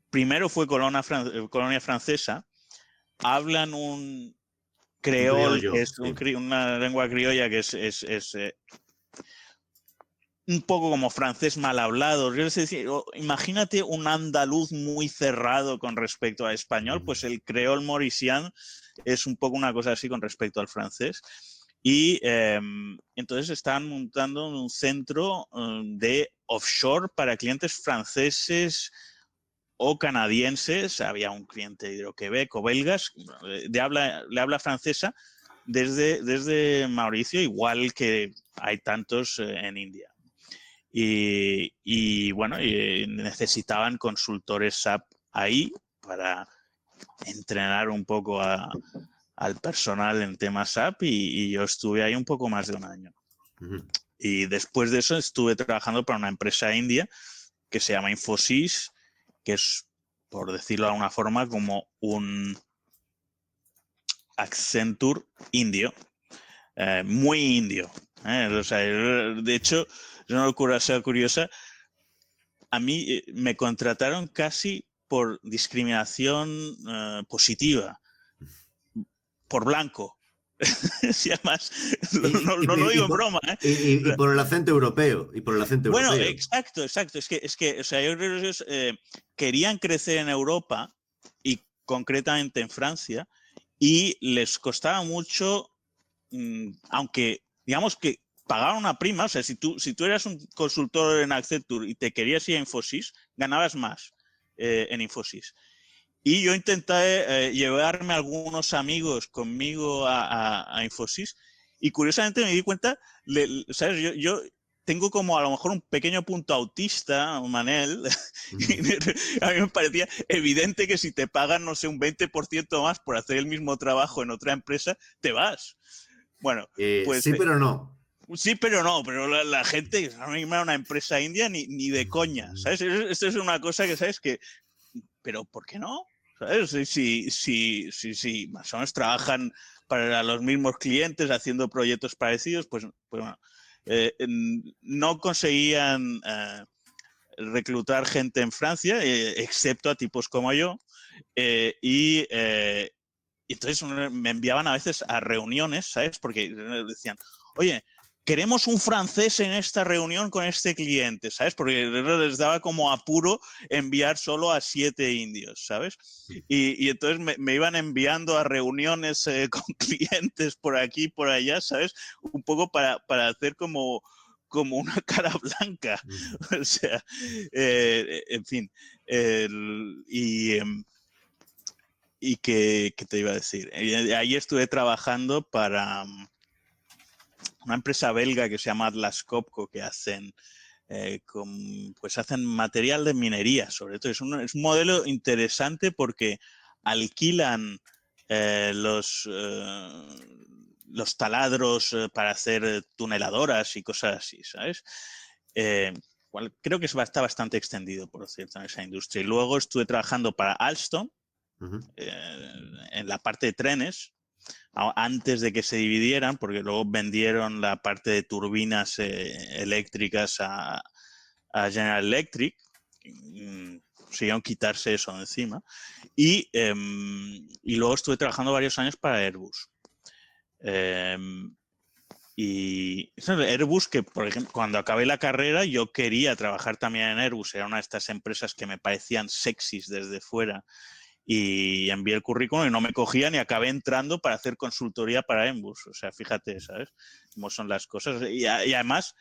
Speaker 6: primero fue colonia francesa, hablan un creol, que es una lengua criolla que es un poco como francés mal hablado. Es decir, imagínate un andaluz muy cerrado con respecto al español, pues el creol mauriciano es un poco una cosa así con respecto al francés. Y entonces están montando un centro de offshore para clientes franceses o canadienses. Había un cliente de Hidro-Quebec o belgas le habla francesa desde Mauricio, igual que hay tantos en India. Y bueno, necesitaban consultores SAP ahí para entrenar un poco al personal en temas SAP y yo estuve ahí un poco más de un año.
Speaker 2: Ujú.
Speaker 6: Y después de eso estuve trabajando para una empresa india que se llama Infosys, que es, por decirlo de alguna forma, como un Accenture indio, muy indio. O sea, de hecho, es una locura, sea curiosa, a mí me contrataron casi por discriminación positiva, por blanco. Si además, no lo digo en broma, ¿eh?
Speaker 2: Y por el acento europeo. Y por el acento
Speaker 6: Bueno,
Speaker 2: europeo.
Speaker 6: exacto. Es que o sea, yo creo que ellos querían crecer en Europa y concretamente en Francia y les costaba mucho, aunque digamos que pagaban una prima, o sea, si tú eras un consultor en Accenture y te querías ir a Infosys, ganabas más en Infosys. Y yo intenté llevarme a algunos amigos conmigo a Infosys y curiosamente me di cuenta, ¿sabes? Yo tengo como a lo mejor un pequeño punto autista, Manel, y a mí me parecía evidente que si te pagan, no sé, un 20% más por hacer el mismo trabajo en otra empresa, te vas. Bueno, pues...
Speaker 2: sí, pero no.
Speaker 6: Sí, pero no, pero la gente, a mí me da una empresa india ni de coña, ¿sabes? Esto es una cosa que, ¿sabes? Que, pero ¿por qué no? ¿Sabes? Si más o menos trabajan para los mismos clientes haciendo proyectos parecidos, pues bueno, no conseguían reclutar gente en Francia, excepto a tipos como yo, y entonces me enviaban a veces a reuniones, ¿sabes? Porque decían, oye, queremos un francés en esta reunión con este cliente, ¿sabes? Porque les daba como apuro enviar solo a 7 indios, ¿sabes? Y entonces me iban enviando a reuniones con clientes por aquí, por allá, ¿sabes? Un poco para hacer como una cara blanca. O sea, en fin. ¿Y qué te iba a decir? Ahí estuve trabajando para una empresa belga que se llama Atlas Copco, que hacen, pues hacen material de minería, sobre todo. Es un modelo interesante porque alquilan los taladros para hacer tuneladoras y cosas así, ¿sabes? Creo que está bastante extendido, por cierto, en esa industria. Y luego estuve trabajando para Alstom, en la parte de trenes, antes de que se dividieran, porque luego vendieron la parte de turbinas eléctricas a General Electric, consiguieron quitarse eso de encima, y luego estuve trabajando varios años para Airbus. Y Airbus, que por ejemplo, cuando acabé la carrera yo quería trabajar también en Airbus, era una de estas empresas que me parecían sexys desde fuera, y envié el currículum y no me cogían y acabé entrando para hacer consultoría para Airbus. O sea, fíjate, ¿sabes? Cómo son las cosas. Y además,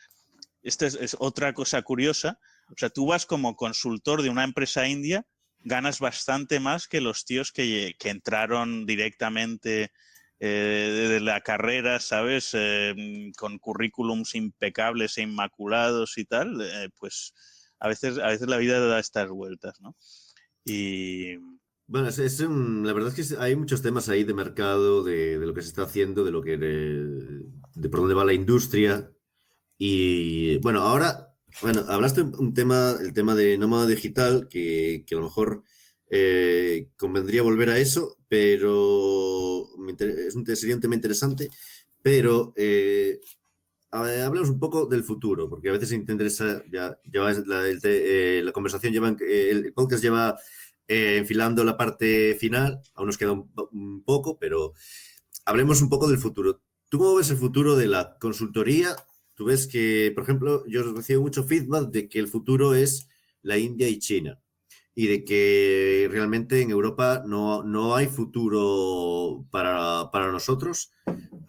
Speaker 6: esta es otra cosa curiosa. O sea, tú vas como consultor de una empresa india, ganas bastante más que los tíos que entraron directamente de la carrera, ¿sabes? Con currículums impecables e inmaculados y tal. Pues a veces la vida da estas vueltas, ¿no? Y...
Speaker 2: Bueno, la verdad es que hay muchos temas ahí de mercado, de lo que se está haciendo, de por dónde va la industria. Y bueno, ahora, hablaste un tema, el tema de nómada digital, que a lo mejor convendría volver a eso, pero sería un tema interesante. Pero hablemos un poco del futuro, porque a veces interesa, la conversación el podcast lleva enfilando la parte final, aún nos queda un poco, pero hablemos un poco del futuro. ¿Tú cómo ves el futuro de la consultoría? Tú ves que, por ejemplo, yo recibo mucho feedback de que el futuro es la India y China y de que realmente en Europa no hay futuro para nosotros,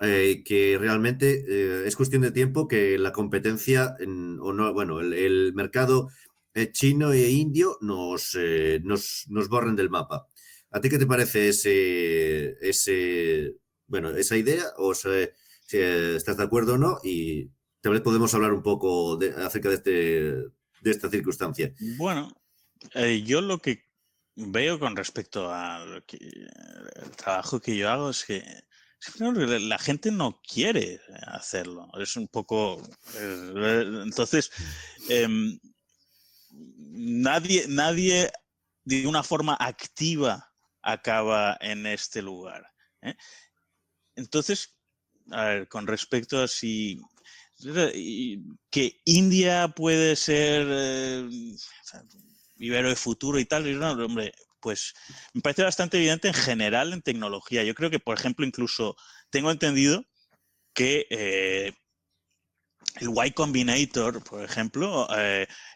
Speaker 2: que realmente es cuestión de tiempo que la competencia, el mercado chino e indio nos borren del mapa. ¿A ti qué te parece esa idea? O sea, si estás de acuerdo o no, y tal vez podemos hablar un poco acerca de esta circunstancia.
Speaker 6: Bueno, yo lo que veo con respecto al trabajo que yo hago es que la gente no quiere hacerlo. Es un poco... entonces, nadie de una forma activa acaba en este lugar. Entonces, a ver, con respecto a si que India puede ser vivero de futuro y tal, no, hombre, pues me parece bastante evidente en general en tecnología. Yo creo que, por ejemplo, incluso tengo entendido que el Y Combinator, por ejemplo,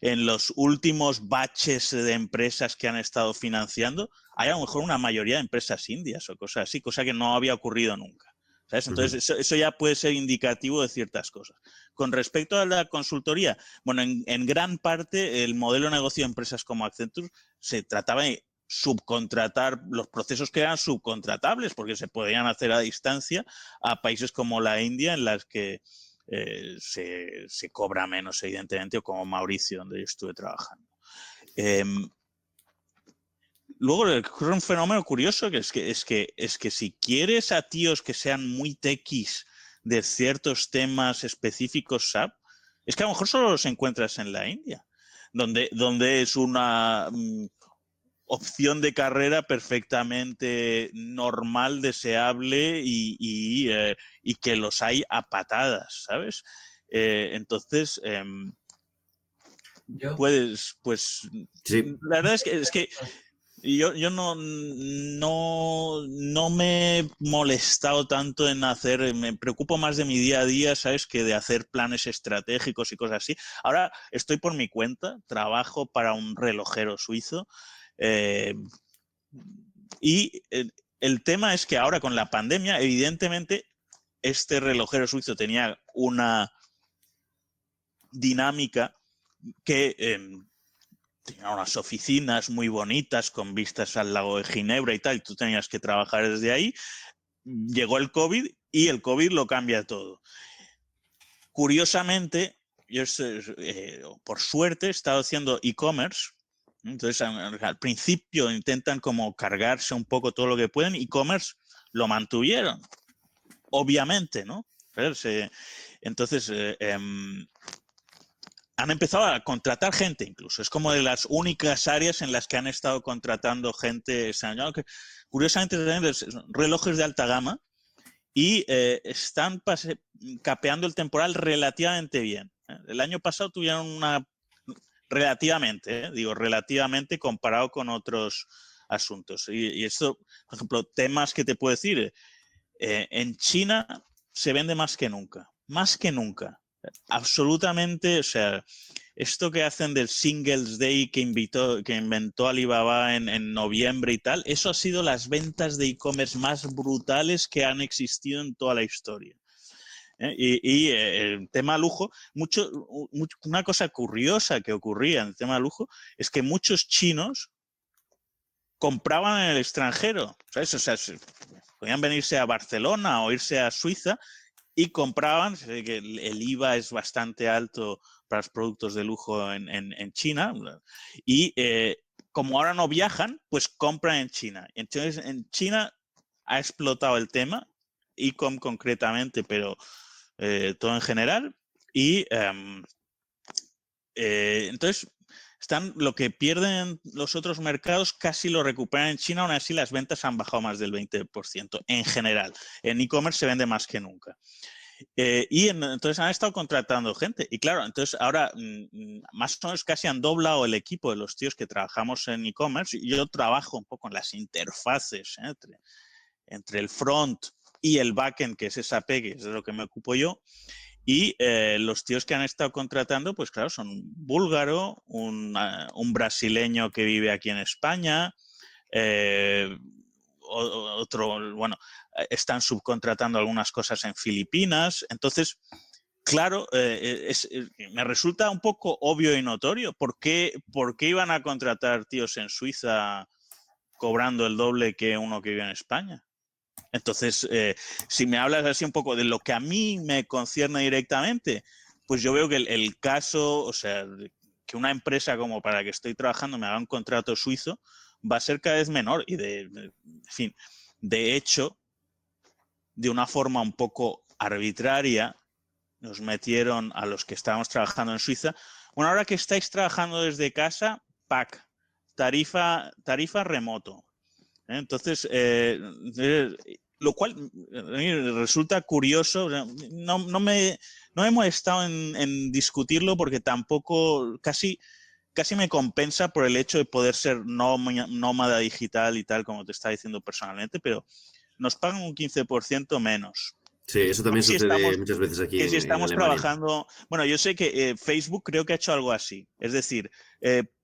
Speaker 6: en los últimos batches de empresas que han estado financiando, hay a lo mejor una mayoría de empresas indias o cosas así, cosa que no había ocurrido nunca. ¿Sabes? Entonces, eso ya puede ser indicativo de ciertas cosas. Con respecto a la consultoría, bueno, en gran parte el modelo de negocio de empresas como Accenture se trataba de subcontratar los procesos que eran subcontratables, porque se podían hacer a distancia a países como la India, en las que se cobra menos, evidentemente, o como Mauricio, donde yo estuve trabajando. Luego ocurre un fenómeno curioso, que es que si quieres a tíos que sean muy tequis de ciertos temas específicos SAP, es que a lo mejor solo los encuentras en la India, donde es una opción de carrera perfectamente normal, deseable y que los hay a patadas, ¿sabes? Entonces, pues
Speaker 2: sí.
Speaker 6: La verdad es que yo no me he molestado tanto en hacer, me preocupo más de mi día a día, ¿sabes? Que de hacer planes estratégicos y cosas así. Ahora estoy por mi cuenta, trabajo para un relojero suizo y el tema es que ahora con la pandemia, evidentemente, este relojero suizo tenía una dinámica que tenía unas oficinas muy bonitas con vistas al lago de Ginebra y tal, y tú tenías que trabajar desde ahí. Llegó el COVID y el COVID lo cambia todo. Curiosamente, yo por suerte he estado haciendo e-commerce. Entonces, al principio intentan como cargarse un poco todo lo que pueden. E-commerce lo mantuvieron, obviamente, ¿no? Entonces, han empezado a contratar gente incluso. Es como de las únicas áreas en las que han estado contratando gente este año. Curiosamente, relojes de alta gama y están capeando el temporal relativamente bien. El año pasado tuvieron relativamente comparado con otros asuntos. Y esto, por ejemplo, temas que te puedo decir, en China se vende más que nunca. Absolutamente, o sea, esto que hacen del Singles Day que inventó Alibaba en noviembre y tal, eso ha sido las ventas de e-commerce más brutales que han existido en toda la historia. El tema lujo, una cosa curiosa que ocurría en el tema lujo es que muchos chinos compraban en el extranjero, ¿sabes? O sea, podían venirse a Barcelona o irse a Suiza y compraban, que el IVA es bastante alto para los productos de lujo en China, y como ahora no viajan, pues compran en China. Entonces, en China ha explotado el tema, e-com concretamente, pero todo en general, y entonces lo que pierden los otros mercados casi lo recuperan en China, aún así las ventas han bajado más del 20% en general. En e-commerce se vende más que nunca. Entonces han estado contratando gente. Y claro, entonces ahora más o menos casi han doblado el equipo de los tíos que trabajamos en e-commerce. Yo trabajo un poco en las interfaces entre el front y el backend, que es SAP, que es de lo que me ocupo yo. Y los tíos que han estado contratando, pues claro, son un búlgaro, un brasileño que vive aquí en España, otro, bueno, están subcontratando algunas cosas en Filipinas. Entonces, claro, me resulta un poco obvio y notorio. ¿Por qué iban a contratar tíos en Suiza cobrando el doble que uno que vive en España? Entonces, si me hablas así un poco de lo que a mí me concierne directamente, pues yo veo que el caso, o sea, que una empresa como para la que estoy trabajando me haga un contrato suizo, va a ser cada vez menor. Y en fin, de hecho, de una forma un poco arbitraria, nos metieron a los que estábamos trabajando en Suiza. Bueno, ahora que estáis trabajando desde casa, PAC, tarifa remoto. Entonces, lo cual resulta curioso. No me he molestado en discutirlo porque tampoco casi me compensa por el hecho de poder ser nómada digital y tal, como te estaba diciendo personalmente, pero nos pagan un 15% menos.
Speaker 2: Sí, eso también sucede muchas veces aquí
Speaker 6: que si estamos
Speaker 2: en Alemania.
Speaker 6: trabajando... Bueno, yo sé que Facebook creo que ha hecho algo así. Es decir,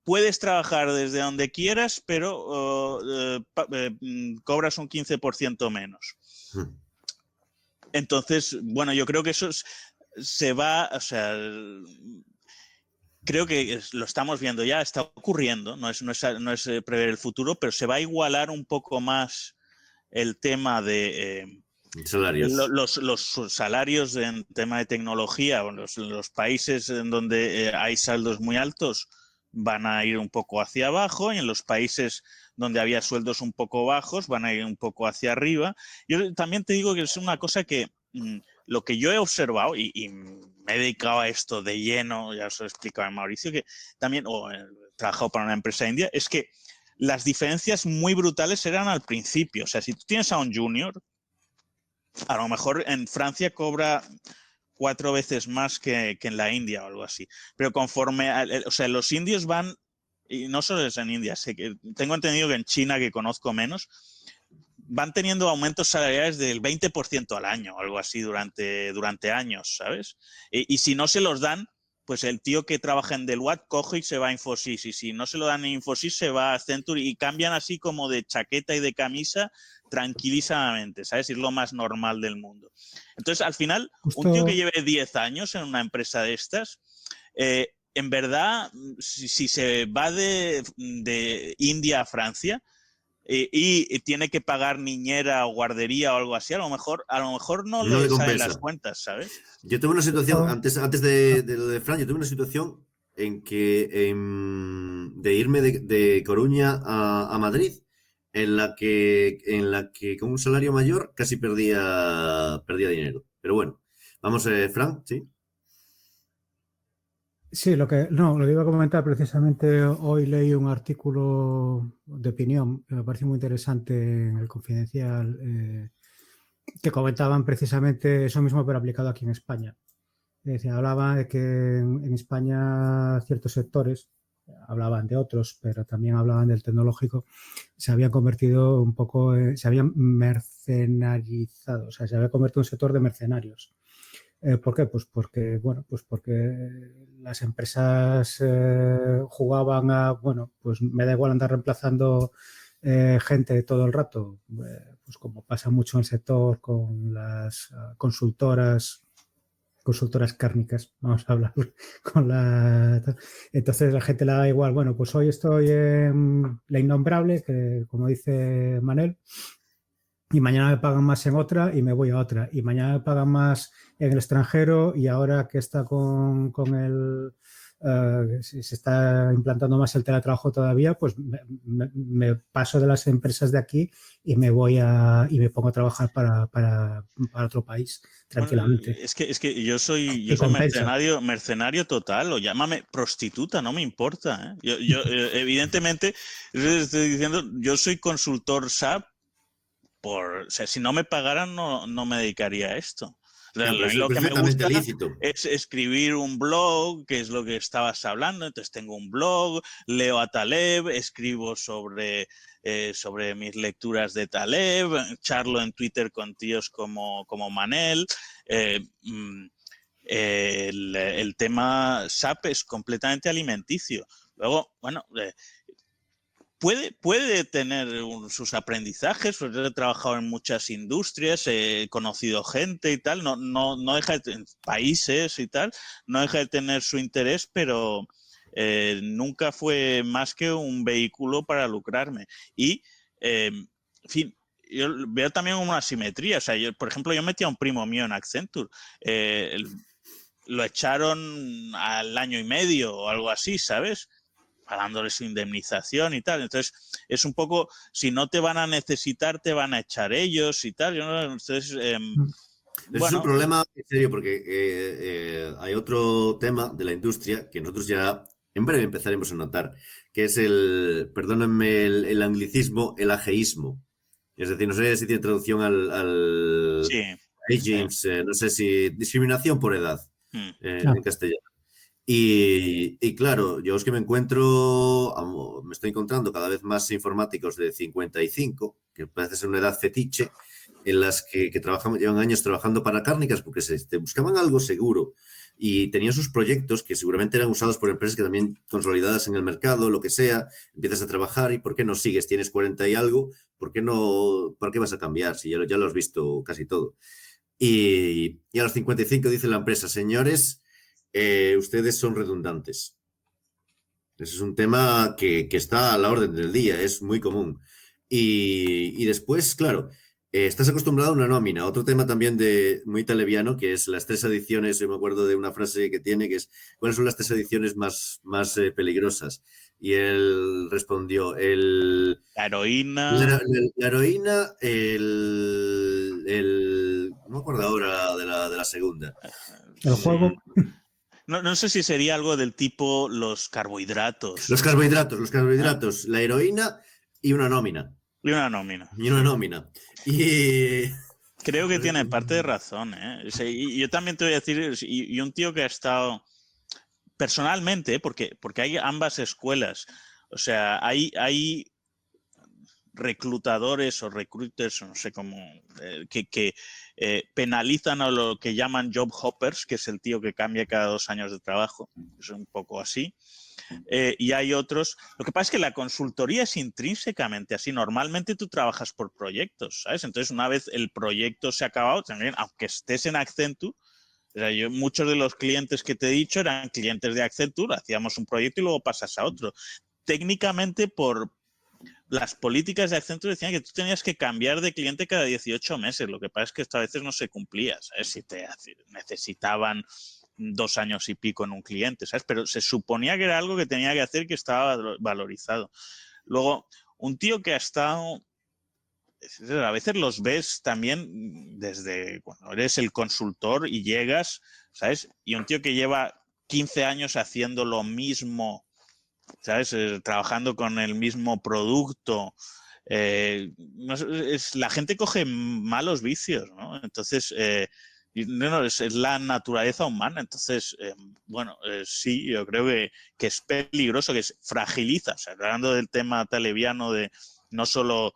Speaker 6: puedes trabajar desde donde quieras, pero cobras un 15% menos. Entonces, bueno, yo creo que eso se va... O sea, creo que lo estamos viendo ya, está ocurriendo, no es prever el futuro, pero se va a igualar un poco más el tema de...
Speaker 2: salarios.
Speaker 6: Los salarios en tema de tecnología, los países en donde hay saldos muy altos van a ir un poco hacia abajo, y en los países donde había sueldos un poco bajos van a ir un poco hacia arriba. Yo también te digo que es una cosa que lo que yo he observado, y me he dedicado a esto de lleno, ya os lo explicaba Mauricio, que también he trabajado para una empresa india, es que las diferencias muy brutales eran al principio. O sea, si tú tienes a un junior, a lo mejor en Francia cobra 4 veces más que en la India o algo así. Pero conforme, o sea, los indios van, y no solo es en India, tengo entendido que en China, que conozco menos, van teniendo aumentos salariales del 20% al año o algo así durante años, ¿sabes? Y si no se los dan, pues el tío que trabaja en Deloitte coge y se va a Infosys, y si no se lo dan en Infosys se va a Accenture, y cambian así como de chaqueta y de camisa tranquilísimamente, ¿sabes? Es lo más normal del mundo. Entonces, al final, un tío que lleve 10 años en una empresa de estas, en verdad, si se va de India a Francia y tiene que pagar niñera o guardería o algo así, a lo mejor no le salen las cuentas, ¿sabes?
Speaker 2: Yo tuve una situación, antes de lo de Francia, tuve una situación en que de irme de Coruña a Madrid, en la que con un salario mayor casi perdía dinero. Pero bueno, vamos, Fran, ¿sí?
Speaker 3: Sí, lo que iba a comentar precisamente, hoy leí un artículo de opinión que me parece muy interesante en el Confidencial, que comentaban precisamente eso mismo, pero aplicado aquí en España. Hablaban de que en España ciertos sectores, hablaban de otros, pero también hablaban del tecnológico, se habían convertido un poco, se habían mercenarizado, o sea, se había convertido en un sector de mercenarios. ¿Por qué? Pues porque las empresas jugaban a, bueno, pues me da igual andar reemplazando gente todo el rato, pues como pasa mucho en el sector con las consultoras cárnicas, vamos a hablar con entonces la gente le da igual, bueno, pues hoy estoy en La Innombrable, que como dice Manel, y mañana me pagan más en otra y me voy a otra, y mañana me pagan más en el extranjero, y ahora que está con el se está implantando más el teletrabajo todavía, pues me paso de las empresas de aquí y me pongo a trabajar para otro país tranquilamente.
Speaker 6: Bueno, es que yo soy mercenario total, o llámame prostituta, no me importa, ¿eh? Yo evidentemente, estoy diciendo, yo soy consultor SAP, o sea, si no me pagaran no me dedicaría a esto. Lo que me gusta es escribir un blog, que es lo que estabas hablando. Entonces tengo un blog, leo a Taleb, escribo sobre mis lecturas de Taleb, charlo en Twitter con tíos como Manel. El tema SAP es completamente alimenticio. Luego, bueno... Puede tener sus aprendizajes, porque he trabajado en muchas industrias, he conocido gente y tal, no deja de tener países y tal, no deja de tener su interés, pero nunca fue más que un vehículo para lucrarme. Y, en fin, yo veo también una asimetría. O sea, por ejemplo, yo metí a un primo mío en Accenture, lo echaron al año y medio o algo así, ¿sabes? pagándole su indemnización y tal. Entonces, es un poco, si no te van a necesitar, te van a echar ellos y tal. Entonces,
Speaker 2: es un problema en serio porque hay otro tema de la industria que nosotros ya en breve empezaremos a notar, que es perdónenme el anglicismo, el ageísmo. Es decir, no sé si tiene traducción al
Speaker 6: sí,
Speaker 2: aging,
Speaker 6: sí.
Speaker 2: No sé si discriminación por edad en castellano. Y claro, yo es que me estoy encontrando cada vez más informáticos de 55, que parece ser una edad fetiche, en las que llevan años trabajando para cárnicas porque buscaban algo seguro y tenían sus proyectos que seguramente eran usados por empresas que también consolidadas en el mercado, lo que sea, empiezas a trabajar y ¿por qué no sigues? Tienes 40 y algo, ¿por qué vas a cambiar si ya lo has visto casi todo? Y a los 55 dice la empresa, señores, ustedes son redundantes. Ese es un tema que está a la orden del día, es muy común. Y después, claro, estás acostumbrado a una nómina. Otro tema también muy italiano, que es las 3 adiciones. Yo me acuerdo de una frase que tiene, que es, ¿cuáles son las 3 adiciones más peligrosas? Y él respondió,
Speaker 6: la heroína.
Speaker 2: La heroína, no me acuerdo ahora de la segunda.
Speaker 3: El juego.
Speaker 6: No sé si sería algo del tipo los carbohidratos.
Speaker 2: Los carbohidratos, la heroína y una nómina.
Speaker 6: Y una nómina.
Speaker 2: Y
Speaker 6: creo que tiene parte de razón, ¿eh? Y yo también te voy a decir, y un tío que ha estado personalmente, porque hay ambas escuelas. O sea, hay reclutadores o recruiters, no sé cómo, que penalizan a lo que llaman job hoppers, que es el tío que cambia cada 2 años de trabajo. Es un poco así. Y hay otros. Lo que pasa es que la consultoría es intrínsecamente así. Normalmente tú trabajas por proyectos, ¿sabes? Entonces, una vez el proyecto se ha acabado, también, aunque estés en Accenture, o sea, muchos de los clientes que te he dicho eran clientes de Accenture, hacíamos un proyecto y luego pasas a otro. Técnicamente, por las políticas de Accenture decían que tú tenías que cambiar de cliente cada 18 meses. Lo que pasa es que esto a veces no se cumplía, ¿sabes? Si necesitaban 2 años y pico en un cliente, ¿sabes? Pero se suponía que era algo que tenía que hacer, que estaba valorizado. Luego, un tío que ha estado... A veces los ves también desde cuando eres el consultor y llegas, ¿sabes? Y un tío que lleva 15 años haciendo lo mismo, ¿sabes? Trabajando con el mismo producto. La gente coge malos vicios, ¿no? Entonces, es la naturaleza humana. Entonces, sí, yo creo que es peligroso, que fragiliza. O sea, hablando del tema televiano de no solo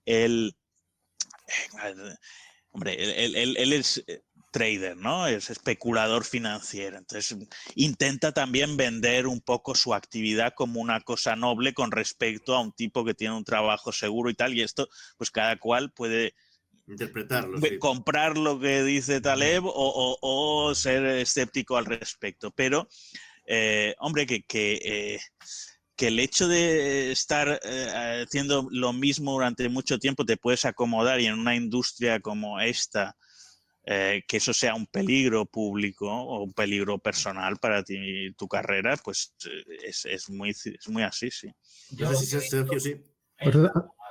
Speaker 6: él es trader, ¿no? Es especulador financiero. Entonces, intenta también vender un poco su actividad como una cosa noble con respecto a un tipo que tiene un trabajo seguro y tal. Y esto, pues cada cual puede
Speaker 2: interpretarlo,
Speaker 6: comprar lo que dice Taleb o ser escéptico al respecto. Pero, hombre, que el hecho de estar haciendo lo mismo durante mucho tiempo te puedes acomodar, y en una industria como esta, que eso sea un peligro público o un peligro personal para ti, tu carrera, pues es muy así, sí.
Speaker 5: Yo,
Speaker 2: Sergio, sí.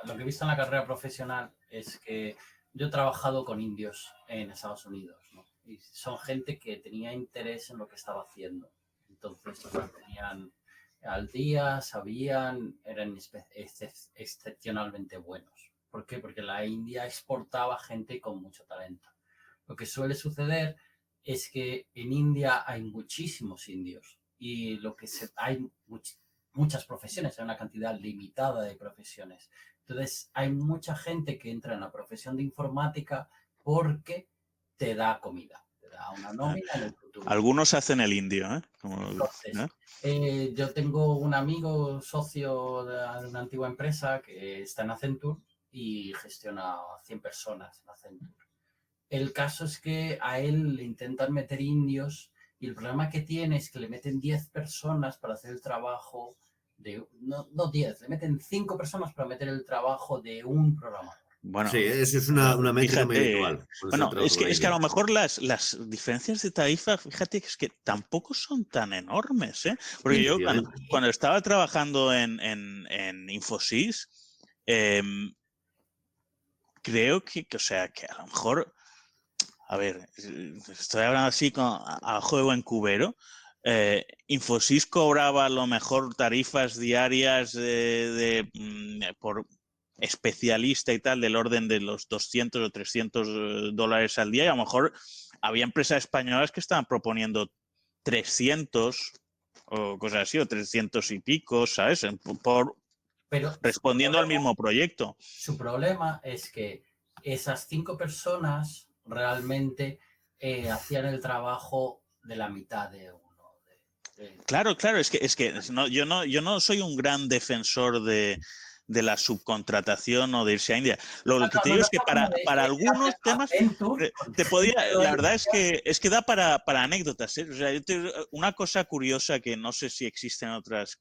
Speaker 5: Lo que he visto en la carrera profesional es que yo he trabajado con indios en Estados Unidos, ¿no? Y son gente que tenía interés en lo que estaba haciendo. Entonces, los mantenían al día, sabían, eran excepcionalmente buenos. ¿Por qué? Porque la India exportaba gente con mucho talento. Lo que suele suceder es que en India hay muchísimos indios y hay muchas profesiones, hay una cantidad limitada de profesiones. Entonces, hay mucha gente que entra en la profesión de informática porque te da comida, te da una nómina en el futuro.
Speaker 6: Algunos hacen el indio, ¿eh?
Speaker 5: Entonces, yo tengo un amigo socio de una antigua empresa que está en Accenture y gestiona 100 personas en Accenture. El caso es que a él le intentan meter indios y el problema que tiene es que le meten 10 personas para hacer el trabajo no 10, le meten 5 personas para meter el trabajo de un programador.
Speaker 6: Bueno,
Speaker 2: sí, eso es una métrica muy
Speaker 6: fíjate,
Speaker 2: habitual.
Speaker 6: bueno, es que a lo mejor las diferencias de tarifa, fíjate que es que tampoco son tan enormes, ¿eh? Porque yo cuando estaba trabajando en Infosys, creo que, o sea, que a lo mejor, a ver, estoy hablando así a ojo de buen cubero. Infosys cobraba a lo mejor tarifas diarias por especialista y tal del orden de los 200 o 300 dólares al día, y a lo mejor había empresas españolas que estaban proponiendo 300 o cosas así, o 300 y pico, ¿sabes?
Speaker 5: Pero
Speaker 6: respondiendo al mismo proyecto.
Speaker 5: Su problema es que esas 5 personas realmente hacían el trabajo de la mitad de uno.
Speaker 6: Claro, es que yo no soy un gran defensor de la subcontratación o de irse a India. Lo que te digo es que para algunos temas la verdad es que da para anécdotas, ¿eh? O sea, una cosa curiosa que no sé si existe en otras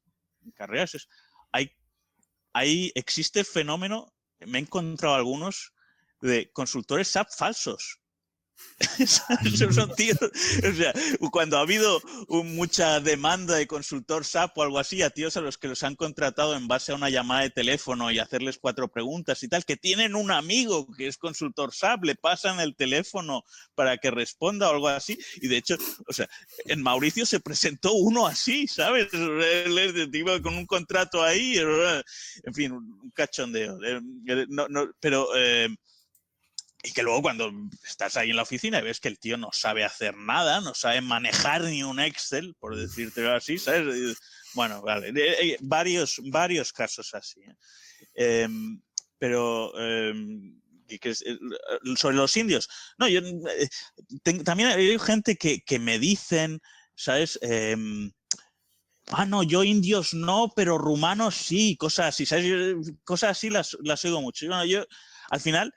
Speaker 6: carreras es existe el fenómeno, me he encontrado algunos, de consultores SAP falsos. Son tíos, o sea, cuando ha habido mucha demanda de consultor SAP o algo así, a tíos a los que los han contratado en base a una llamada de teléfono y hacerles 4 preguntas y tal, que tienen un amigo que es consultor SAP, le pasan el teléfono para que responda o algo así, y de hecho, o sea, en Mauricio se presentó uno así, ¿sabes? Con un contrato ahí, en fin, un cachondeo. Pero y que luego cuando estás ahí en la oficina y ves que el tío no sabe hacer nada, no sabe manejar ni un Excel, por decírtelo así, ¿sabes? Bueno, vale, varios casos así. Pero sobre los indios, no, yo también hay gente que me dicen, ¿sabes? No, yo indios no, pero rumanos sí, cosas así, ¿sabes? Cosas así las oigo mucho. Bueno, yo, al final,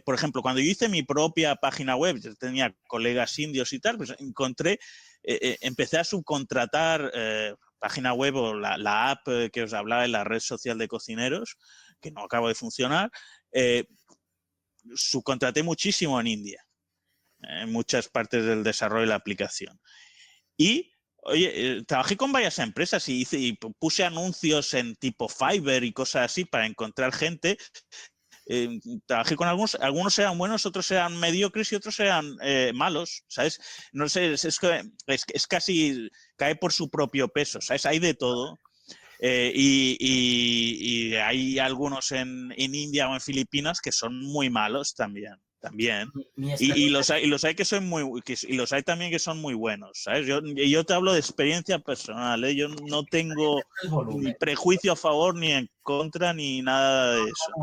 Speaker 6: por ejemplo, cuando yo hice mi propia página web, yo tenía colegas indios y tal, pues empecé a subcontratar página web o la app que os hablaba en la red social de cocineros, que no acabo de funcionar, subcontraté muchísimo en India, en muchas partes del desarrollo de la aplicación. Y oye, trabajé con varias empresas y puse anuncios en tipo Fiverr y cosas así para encontrar gente. Trabajé con algunos eran buenos, otros eran mediocres y otros eran malos, ¿sabes? No sé, es casi cae por su propio peso, ¿sabes? Hay de todo. Y hay algunos en India o en Filipinas que son muy malos también. Y los hay que son y los hay también que son muy buenos, ¿sabes? Yo te hablo de experiencia personal, ¿eh? Yo no tengo ni prejuicio a favor ni en contra ni nada de eso.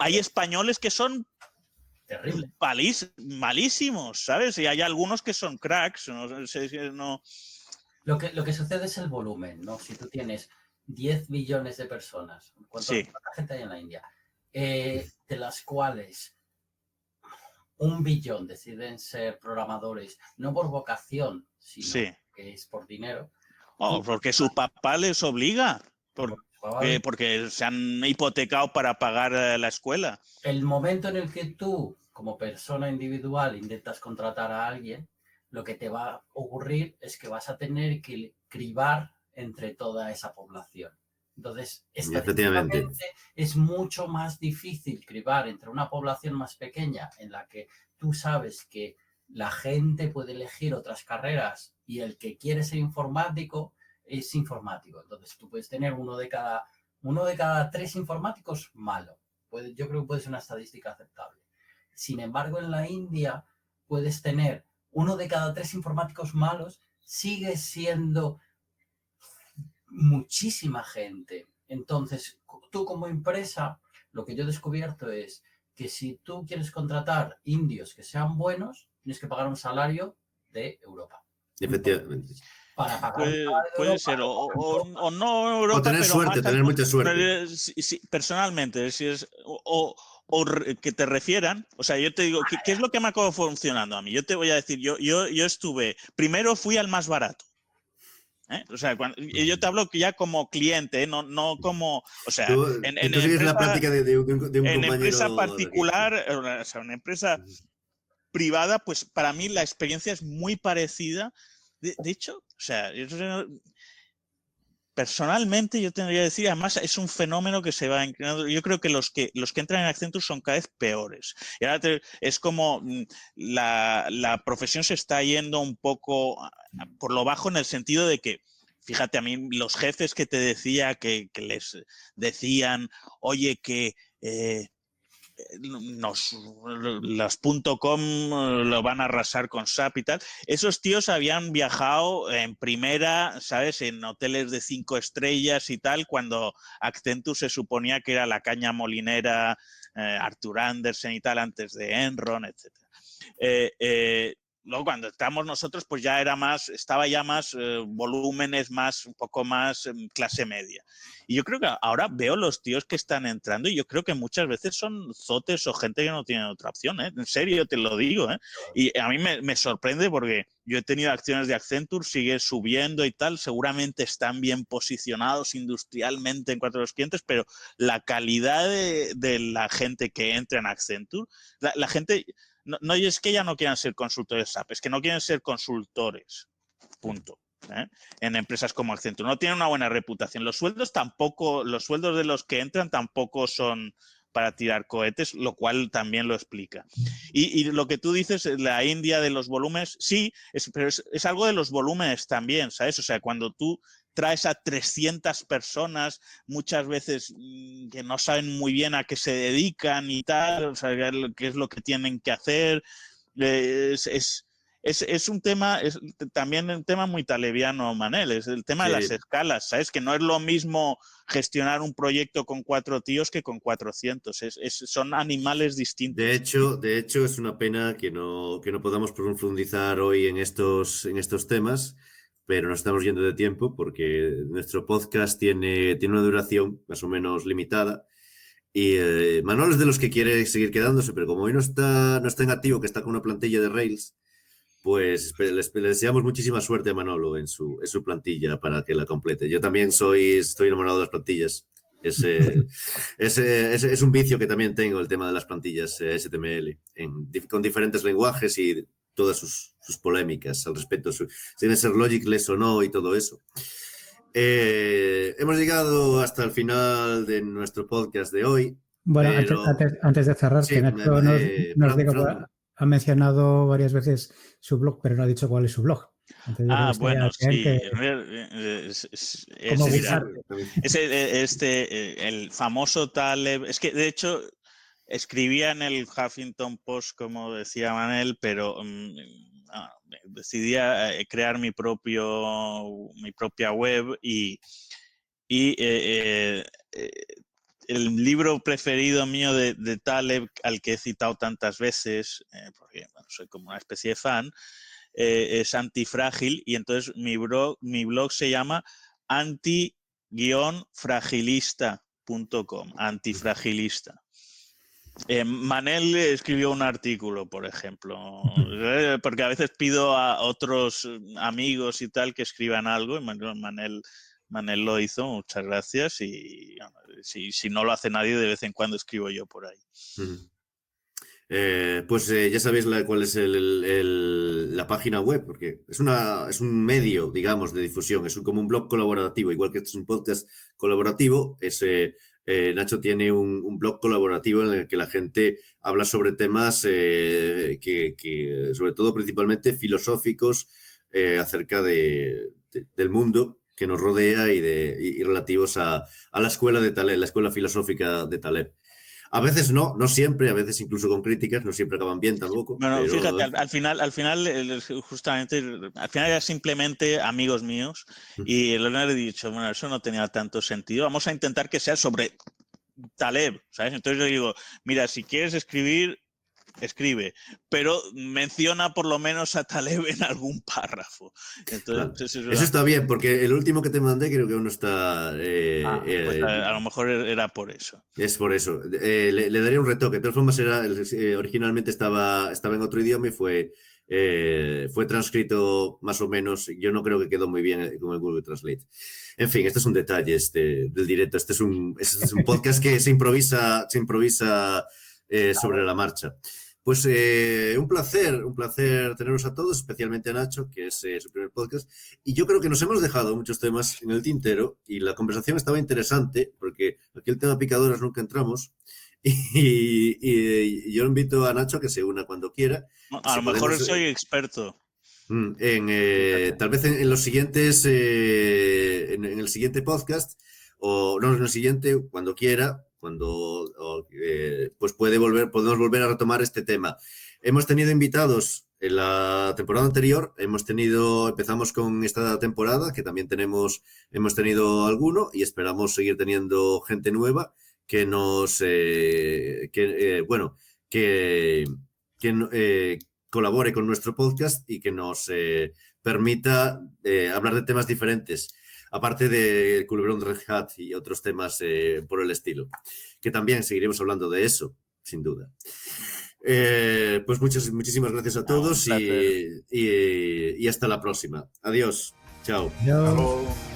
Speaker 6: Hay españoles que son malísimos, ¿sabes? Y hay algunos que son cracks. No.
Speaker 5: Lo que sucede es el volumen, ¿no? Si tú tienes 10 billones de personas, ¿cuánta gente hay en la India? De las cuales 1 billón deciden ser programadores, no por vocación, sino que es por dinero.
Speaker 6: Porque su papá les obliga, porque se han hipotecado para pagar la escuela.
Speaker 5: El momento en el que tú, como persona individual, intentas contratar a alguien, lo que te va a ocurrir es que vas a tener que cribar entre toda esa población. Entonces, estadísticamente es mucho más difícil cribar entre una población más pequeña en la que tú sabes que la gente puede elegir otras carreras y el que quiere ser informático es informático. Entonces, tú puedes tener uno de cada 3 informáticos malo. Yo creo que puede ser una estadística aceptable. Sin embargo, en la India puedes tener 1 de cada 3 informáticos malos, sigue siendo muchísima gente. Entonces, tú como empresa, lo que yo he descubierto es que si tú quieres contratar indios que sean buenos, tienes que pagar un salario de Europa.
Speaker 2: Efectivamente.
Speaker 5: Para pagar
Speaker 6: puede ser, o no Europa,
Speaker 2: o tener
Speaker 6: pero
Speaker 2: suerte, tener mucha suerte.
Speaker 6: Sí, personalmente, si es o que te refieran, o sea, yo te digo, ¿qué es lo que me acabó funcionando a mí? Yo te voy a decir, yo estuve, primero fui al más barato. O sea, yo te hablo ya como cliente, no como, o sea,
Speaker 2: tú sigues la práctica de un compañero.
Speaker 6: Empresa particular, o sea, una empresa privada, pues para mí la experiencia es muy parecida. De hecho, o sea, personalmente yo tendría que decir, además es un fenómeno que se va inclinando. Yo creo que los que entran en Accenture son cada vez peores. Y ahora es como la profesión se está yendo un poco por lo bajo en el sentido de que, fíjate, a mí los jefes que te decía que les decían, oye, que las .com lo van a arrasar con SAP y tal. Esos tíos habían viajado en primera, ¿sabes? En hoteles de 5 estrellas y tal, cuando Accenture se suponía que era la caña molinera, Arthur Andersen y tal, antes de Enron, etc. Luego cuando estamos nosotros, pues ya estaba ya más volúmenes, un poco más clase media. Y yo creo que ahora veo los tíos que están entrando y yo creo que muchas veces son zotes o gente que no tiene otra opción, ¿eh? En serio te lo digo, ¿eh? Y a mí me sorprende porque yo he tenido acciones de Accenture, sigue subiendo y tal, seguramente están bien posicionados industrialmente en cuanto a los clientes, pero la calidad de la gente que entra en Accenture, la gente... No es que ya no quieran ser consultores SAP, es que no quieren ser consultores, punto. En empresas como Accenture. No tienen una buena reputación. Los sueldos de los que entran tampoco son para tirar cohetes, lo cual también lo explica. Y lo que tú dices, la India de los volúmenes, sí, pero es algo de los volúmenes también, ¿sabes? O sea, cuando tú traes a 300 personas, muchas veces que no saben muy bien a qué se dedican y tal, o sea, qué es lo que tienen que hacer. Es un tema, también un tema muy talebiano, Manel, es el tema de las escalas, ¿sabes? Que no es lo mismo gestionar un proyecto con 4 tíos que con 400, son animales distintos.
Speaker 2: De hecho, es una pena que no podamos profundizar hoy en estos temas, pero nos estamos yendo de tiempo porque nuestro podcast tiene una duración más o menos limitada. Y Manolo es de los que quiere seguir quedándose, pero como hoy no está en activo, que está con una plantilla de Rails, pues les deseamos muchísima suerte a Manolo en su plantilla para que la complete. Yo también estoy enamorado de las plantillas. Es un vicio que también tengo, el tema de las plantillas HTML, con diferentes lenguajes y todas sus polémicas al respecto, si deben ser logicless o no y todo eso. Hemos llegado hasta el final de nuestro podcast de hoy.
Speaker 3: Bueno,
Speaker 2: pero...
Speaker 3: antes de cerrar,
Speaker 2: sí,
Speaker 3: que Nacho nos diga, ha mencionado varias veces su blog, pero no ha dicho cuál es su blog. Entonces,
Speaker 6: bueno, sí. El famoso Taleb. Es que, de hecho, escribía en el Huffington Post, como decía Manel, pero decidí crear mi propia web y el libro preferido mío de Taleb, al que he citado tantas veces, porque bueno, soy como una especie de fan, es Antifrágil, y entonces mi blog se llama anti-fragilista.com, antifragilista. Manel escribió un artículo, por ejemplo, porque a veces pido a otros amigos y tal que escriban algo, y Manel lo hizo, muchas gracias, y si no lo hace nadie, de vez en cuando escribo yo por ahí.
Speaker 2: Pues ya sabéis cuál es la página web, porque es un medio, digamos, de difusión, es como un blog colaborativo, igual que este es un podcast colaborativo. Nacho tiene un blog colaborativo en el que la gente habla sobre temas que sobre todo principalmente filosóficos, acerca del mundo que nos rodea y relativos a la escuela de Taleb, la escuela filosófica de Taleb. A veces no siempre, a veces incluso con críticas, no siempre acaban bien tampoco.
Speaker 6: Bueno,
Speaker 2: pero...
Speaker 6: fíjate, al final era simplemente amigos míos y le he dicho, bueno, eso no tenía tanto sentido, vamos a intentar que sea sobre Taleb, ¿sabes? Entonces le digo, mira, si quieres escribe, pero menciona por lo menos a Taleb en algún párrafo. Entonces,
Speaker 2: claro. Eso está bien, porque el último que te mandé creo que aún no está...
Speaker 6: pues a lo mejor era por eso.
Speaker 2: Es por eso. Le daría un retoque. De todas formas, originalmente estaba en otro idioma y fue fue transcrito más o menos. Yo no creo que quedó muy bien con el Google Translate. En fin, este es un detalle del directo. Este es un podcast que se improvisa sobre la marcha. Pues un placer teneros a todos, especialmente a Nacho, que es su primer podcast. Y yo creo que nos hemos dejado muchos temas en el tintero y la conversación estaba interesante, porque aquí el tema picadoras nunca entramos. Y yo invito a Nacho a que se una cuando quiera.
Speaker 6: A lo mejor soy experto.
Speaker 2: Tal vez en los siguientes, en el siguiente podcast, o no en el siguiente, cuando quiera, pues podemos volver a retomar este tema. Hemos tenido invitados en la temporada anterior, empezamos con esta temporada, que también hemos tenido alguno, y esperamos seguir teniendo gente nueva que nos, colabore con nuestro podcast y que nos permita hablar de temas diferentes, aparte de Culebrón Red Hat y otros temas por el estilo, que también seguiremos hablando de eso, sin duda. Pues muchísimas gracias a todos y hasta la próxima. Adiós. Chao.
Speaker 3: Adiós.
Speaker 4: Hasta luego.